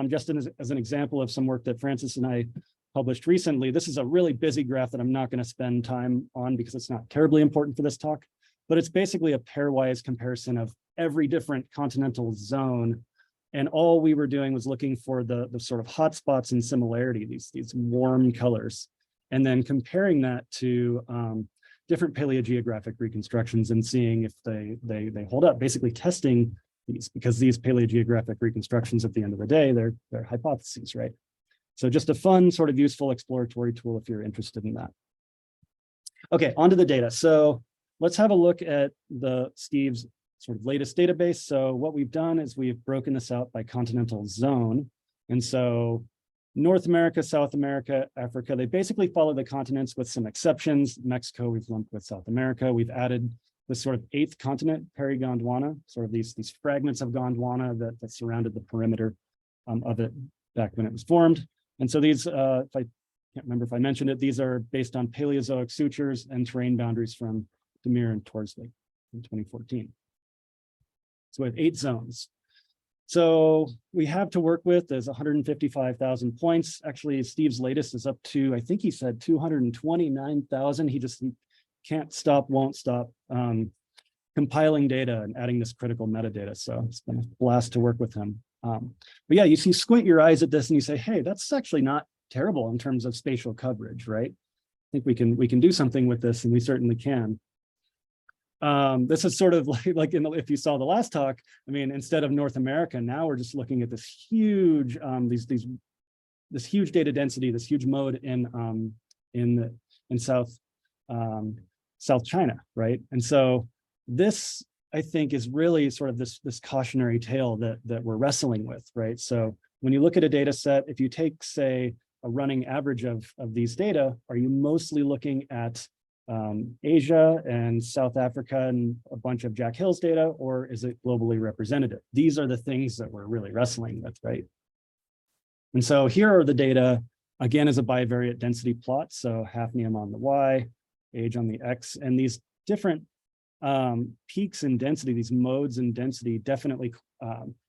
Just as an example of some work that Francis and I published recently. This is a really busy graph that I'm not going to spend time on because it's not terribly important for this talk, but it's basically a pairwise comparison of every different continental zone. And all we were doing was looking for the sort of hotspots in similarity, these warm colors, and then comparing that to different paleogeographic reconstructions and seeing if they hold up, basically testing these, because these paleogeographic reconstructions at the end of the day, they're hypotheses, right? So just a fun sort of useful exploratory tool if you're interested in that. Okay, onto the data. So let's have a look at Steve's sort of latest database. So what we've done is we've broken this out by continental zone. And so North America, South America, Africa, they basically follow the continents with some exceptions. Mexico, we've lumped with South America. We've added this sort of eighth continent, Peri-Gondwana, sort of these fragments of Gondwana that surrounded the perimeter of it back when it was formed. And so these, if I can't remember if I mentioned it, these are based on Paleozoic sutures and terrain boundaries from Demir and Torsley in 2014. So we have 8 zones. So we have to work with, there's 155,000 points. Actually, Steve's latest is up to, I think he said 229,000. He just can't stop, won't stop compiling data and adding this critical metadata. So it's been a blast to work with him. But yeah, you squint your eyes at this and you say, hey, that's actually not terrible in terms of spatial coverage, right? I think we can do something with this, and we certainly can. This is sort of like if you saw the last talk, I mean, instead of North America, now we're just looking at this huge this huge data density, this huge mode in South China, right? And so this, I think, is really sort of this cautionary tale that we're wrestling with, right? So when you look at a data set, if you take, say, a running average of these data, are you mostly looking at Asia and South Africa and a bunch of Jack Hill's data, or is it globally representative? These are the things that we're really wrestling with, right? And so here are the data, again, as a bivariate density plot. So hafnium on the Y, age on the X, and these different peaks in density, these modes in density definitely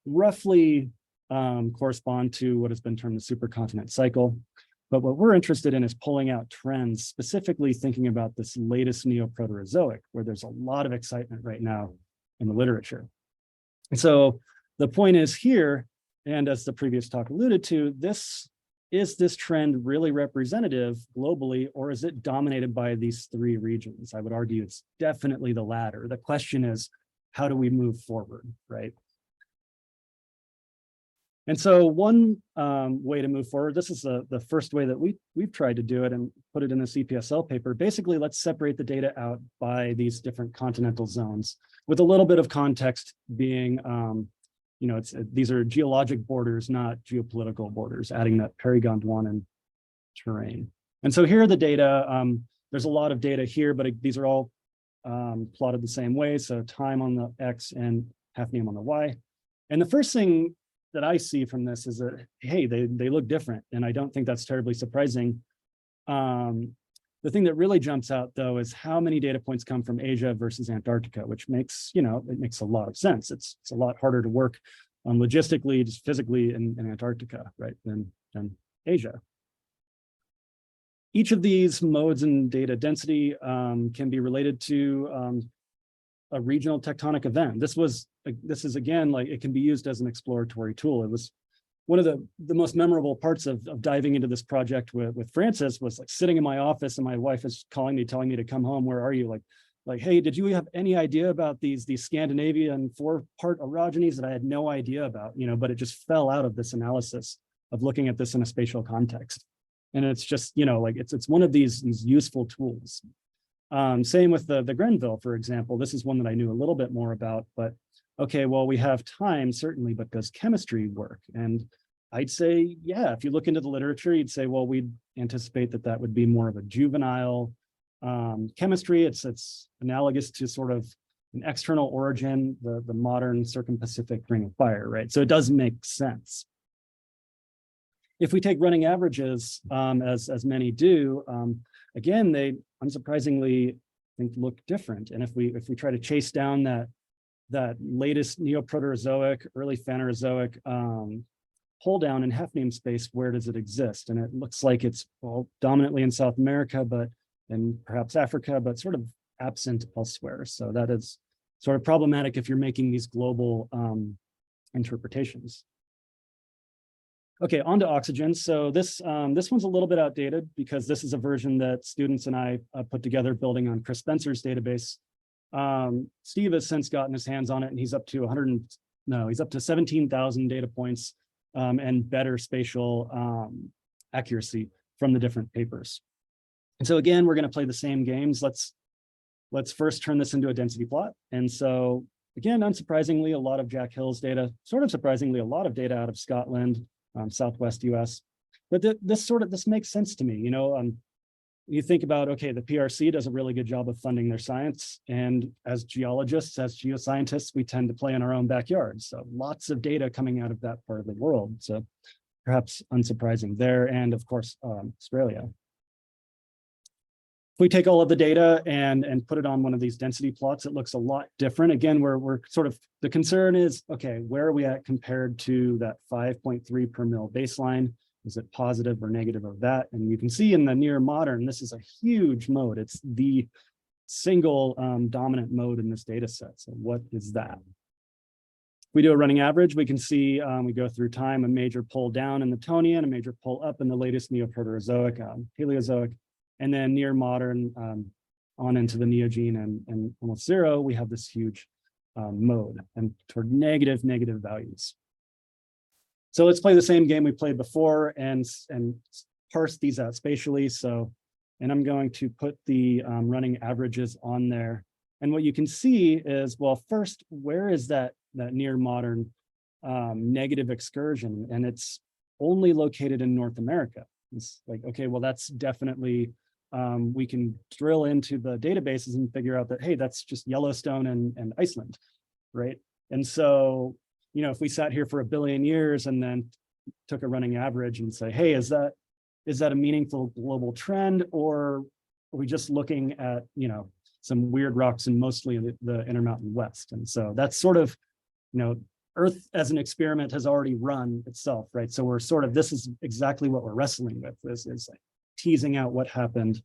roughly correspond to what has been termed the supercontinent cycle. But what we're interested in is pulling out trends, specifically thinking about this latest Neoproterozoic, where there's a lot of excitement right now in the literature. And so the point is here, and as the previous talk alluded to, is this trend really representative globally, or is it dominated by these 3 regions? I would argue it's definitely the latter. The question is, how do we move forward, right? And so one way to move forward, this is the first way that we've tried to do it and put it in a CPSL paper. Basically, let's separate the data out by these different continental zones, with a little bit of context being, these are geologic borders, not geopolitical borders, adding that Peri-Gondwanan terrain. And so here are the data. There's a lot of data here, but these are all plotted the same way. So time on the X and hafnium on the Y. And the first thing that I see from this is that, hey, they look different. And I don't think that's terribly surprising. The thing that really jumps out, though, is how many data points come from Asia versus Antarctica, which makes, it makes a lot of sense. It's a lot harder to work logistically, just physically in Antarctica, right, than Asia. Each of these modes and data density can be related to a regional tectonic event. This is again, like, it can be used as an exploratory tool. It was one of the most memorable parts of diving into this project with Francis, was like sitting in my office and my wife is calling me, telling me to come home. Where are you? Like, hey, did you have any idea about these Scandinavian 4-part orogenies that I had no idea about, but it just fell out of this analysis of looking at this in a spatial context. And it's just, it's one of these useful tools. Same with the Grenville, for example. This is one that I knew a little bit more about, but okay, well, we have time, certainly, but does chemistry work? And I'd say, yeah, if you look into the literature, you'd say, well, we'd anticipate that that would be more of a juvenile chemistry. It's analogous to sort of an external origin, the modern circumpacific ring of fire, right? So it does make sense. If we take running averages, as many do, again, they unsurprisingly, I think, look different. And if we try to chase down that latest Neoproterozoic, early Phanerozoic pull down in hafnium space, where does it exist? And it looks like it's, well, dominantly in South America, and perhaps Africa, but sort of absent elsewhere. So that is sort of problematic if you're making these global interpretations. Okay, on to oxygen. So this one's a little bit outdated because this is a version that students and I put together building on Chris Spencer's database. Steve has since gotten his hands on it, and he's up to 17,000 data points and better spatial accuracy from the different papers. And so again, we're going to play the same games. Let's first turn this into a density plot. And so again, unsurprisingly, a lot of Jack Hill's data, sort of surprisingly, a lot of data out of Scotland, Southwest US. But this makes sense to me. You know, you think about, okay, the PRC does a really good job of funding their science. And as geologists, as geoscientists, we tend to play in our own backyard. So lots of data coming out of that part of the world. So perhaps unsurprising there. And of course, Australia. If we take all of the data and put it on one of these density plots, it looks a lot different. Again, we're sort of, the concern is, okay, where are we at compared to that 5.3 per mil baseline? Is it positive or negative of that? And you can see in the near modern, this is a huge mode. It's the single dominant mode in this data set. So what is that? If we do a running average, we can see we go through time, a major pull down in the Tonian, a major pull up in the latest Neoproterozoic, Paleozoic, and then near modern on into the Neogene and almost zero, we have this huge mode and toward negative values. So let's play the same game we played before and parse these out spatially. So, and I'm going to put the running averages on there. And what you can see is, well, first, where is that near modern negative excursion? And it's only located in North America. It's like, okay, well, that's definitely, we can drill into the databases and figure out that, hey, that's just Yellowstone and Iceland, right? And so, you know, if we sat here for 1 billion years and then took a running average and say, hey, is that a meaningful global trend, or are we just looking at, you know, some weird rocks in mostly the Intermountain West? And so that's sort of, you know, Earth as an experiment has already run itself, right? So we're sort of, this is exactly what we're wrestling with, is like teasing out what happened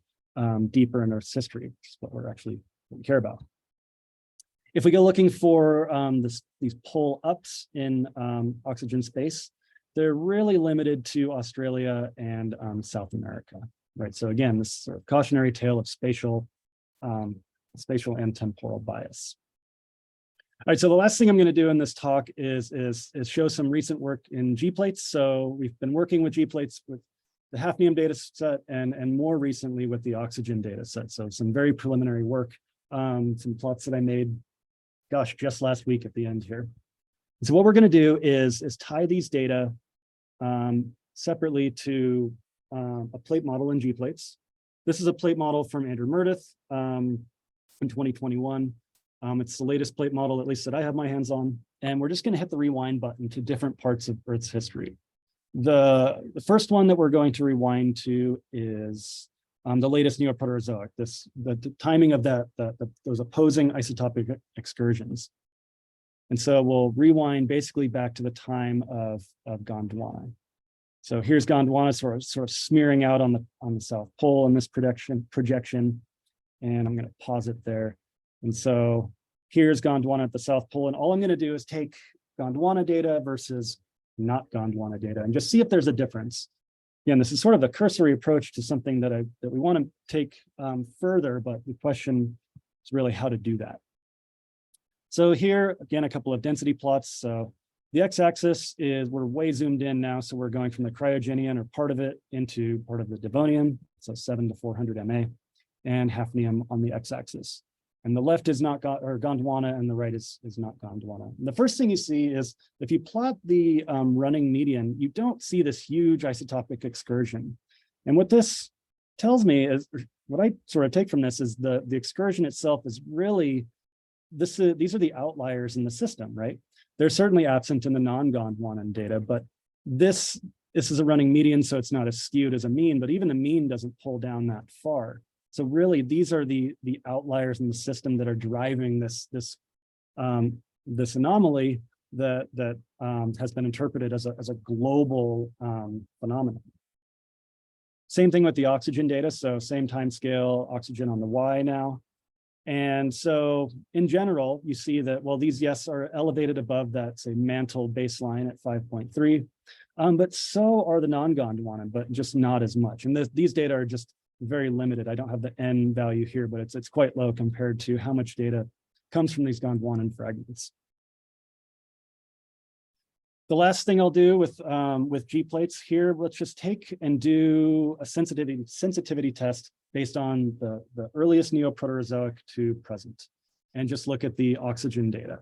deeper in Earth's history, which is what we care about. If we go looking for these pull ups in oxygen space, they're really limited to Australia and South America, right? So again, this sort of cautionary tale of spatial and temporal bias. All right, so the last thing I'm going to do in this talk is show some recent work in G-plates. So we've been working with G-plates with the hafnium data set and more recently with the oxygen data set. So some very preliminary work, some plots that I made, gosh, just last week at the end here. So what we're going to do is tie these data separately to a plate model in G-plates. This is a plate model from Andrew Murdath in 2021. It's the latest plate model, at least that I have my hands on. And we're just going to hit the rewind button to different parts of Earth's history. The first one that we're going to rewind to is the latest Neoproterozoic, the timing of those opposing isotopic excursions. And so we'll rewind basically back to the time of Gondwana. So here's Gondwana sort of smearing out on the South Pole in this projection, and I'm going to pause it there. And so here's Gondwana at the South Pole, and all I'm going to do is take Gondwana data versus not Gondwana data and just see if there's a difference. Again, this is sort of a cursory approach to something that we want to take further, but the question is really how to do that. So here, again, a couple of density plots. So the x-axis is, we're way zoomed in now, so we're going from the cryogenian or part of it into part of the Devonian, so 7 to 400 MA. and hafnium on the x-axis. And the left is not Gondwana, and the right is not Gondwana. And the first thing you see is if you plot the running median, you don't see this huge isotopic excursion. And what this tells me is, what I sort of take from this is the excursion itself is really, these are the outliers in the system, right? They're certainly absent in the non-Gondwanan data, but this is a running median, so it's not as skewed as a mean, but even the mean doesn't pull down that far. So really, these are the outliers in the system that are driving this anomaly that has been interpreted as a global phenomenon. Same thing with the oxygen data. So same time scale, oxygen on the Y now. And so in general, you see that, well, these, yes, are elevated above that, say, mantle baseline at 5.3, but so are the non-Gondwanan, but just not as much. And these data are just very limited. I don't have the N value here, but it's quite low compared to how much data comes from these Gondwanan fragments. The last thing I'll do with G plates here, let's just take and do a sensitivity test based on the earliest Neoproterozoic to present, and just look at the oxygen data.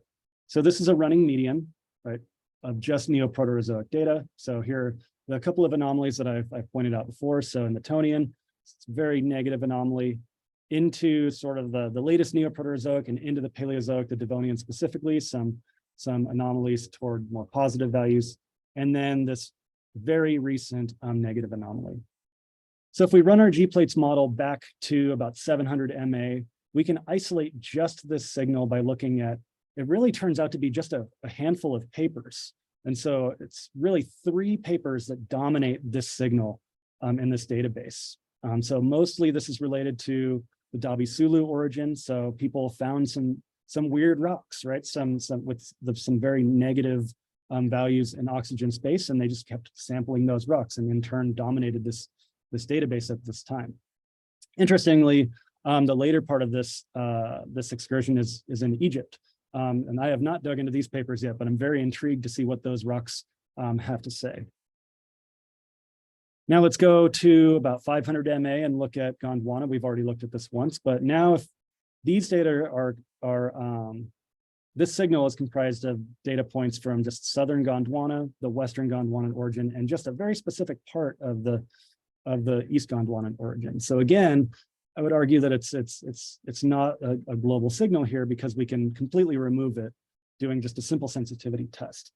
So this is a running median, right, of just Neoproterozoic data. So here are a couple of anomalies that I've pointed out before. So in the Tonian, it's a very negative anomaly, into sort of the latest Neoproterozoic and into the Paleozoic, the Devonian specifically, some anomalies toward more positive values, and then this very recent negative anomaly. So if we run our G-plates model back to about 700 MA, we can isolate just this signal by looking at, it really turns out to be just a handful of papers. And so it's really 3 papers that dominate this signal in this database. So mostly this is related to the Dabi Sulu origin. So people found some weird rocks, right? Some with some very negative values in oxygen space, and they just kept sampling those rocks, and in turn dominated this database at this time. Interestingly, the later part of this excursion is in Egypt, and I have not dug into these papers yet, but I'm very intrigued to see what those rocks have to say. Now let's go to about 500 MA and look at Gondwana. We've already looked at this once, but now if these data are this signal is comprised of data points from just southern Gondwana, the western Gondwanan origin, and just a very specific part of the East Gondwanan origin. So again, I would argue that it's not a global signal here, because we can completely remove it doing just a simple sensitivity test.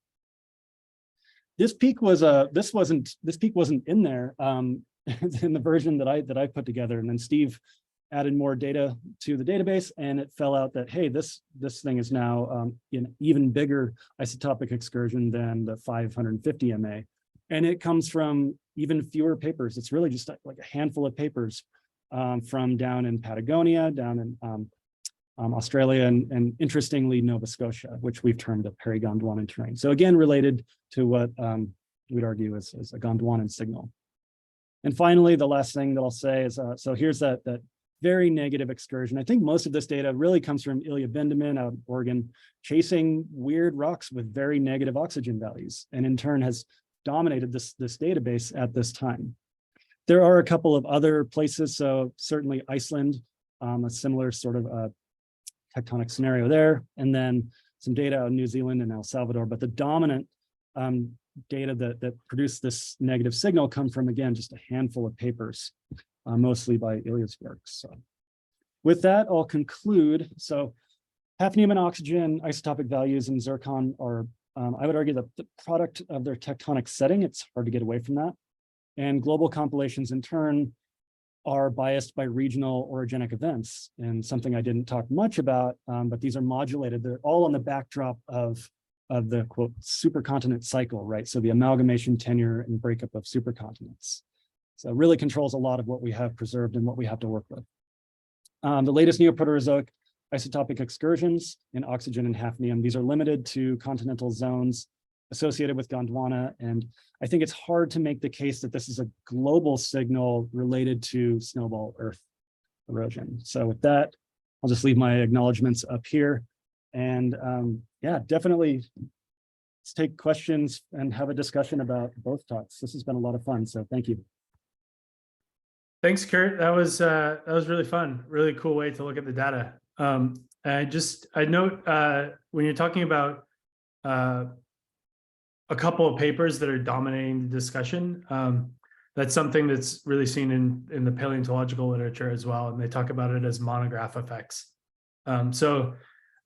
This peak was this peak wasn't in there in the version that I put together, and then Steve added more data to the database, and it fell out that, hey, this thing is now an even bigger isotopic excursion than the 550 MA, and it comes from even fewer papers. It's really just like a handful of papers from down in Patagonia, down in Australia, and interestingly Nova Scotia, which we've termed a peri-Gondwanan terrain. So again, related to what we'd argue is a Gondwanan signal. And finally, the last thing that I'll say is, so here's that very negative excursion. I think most of this data really comes from Ilya Bendeman out of Oregon, chasing weird rocks with very negative oxygen values, and in turn has dominated this database at this time. There are a couple of other places, so certainly Iceland, a similar sort of tectonic scenario there, and then some data out of New Zealand and El Salvador, but the dominant data that produced this negative signal come from, again, just a handful of papers, mostly by Ilya's work. So with that, I'll conclude. So hafnium and oxygen isotopic values in zircon are, I would argue, the product of their tectonic setting. It's hard to get away from that. And global compilations, in turn, are biased by regional orogenic events, and something I didn't talk much about, but these are modulated. They're all on the backdrop of the, quote, supercontinent cycle, right? So the amalgamation, tenure, and breakup of supercontinents. So it really controls a lot of what we have preserved and what we have to work with. The latest Neoproterozoic isotopic excursions in oxygen and hafnium, these are limited to continental zones associated with Gondwana, and I think it's hard to make the case that this is a global signal related to snowball Earth erosion. So with that, I'll just leave my acknowledgements up here, and yeah, definitely let's take questions and have a discussion about both talks. This has been a lot of fun, so thank you. Thanks, Kurt. That was really fun. Really cool way to look at the data. I note when you're talking about a couple of papers that are dominating the discussion, that's something that's really seen in the paleontological literature as well, and they talk about it as monograph effects. So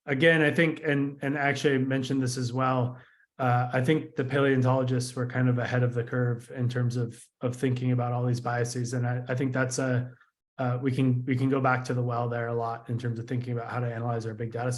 again, I think, and Akshay mentioned this as well, I think the paleontologists were kind of ahead of the curve in terms of thinking about all these biases, and I think that's we can go back to the well there a lot in terms of thinking about how to analyze our big data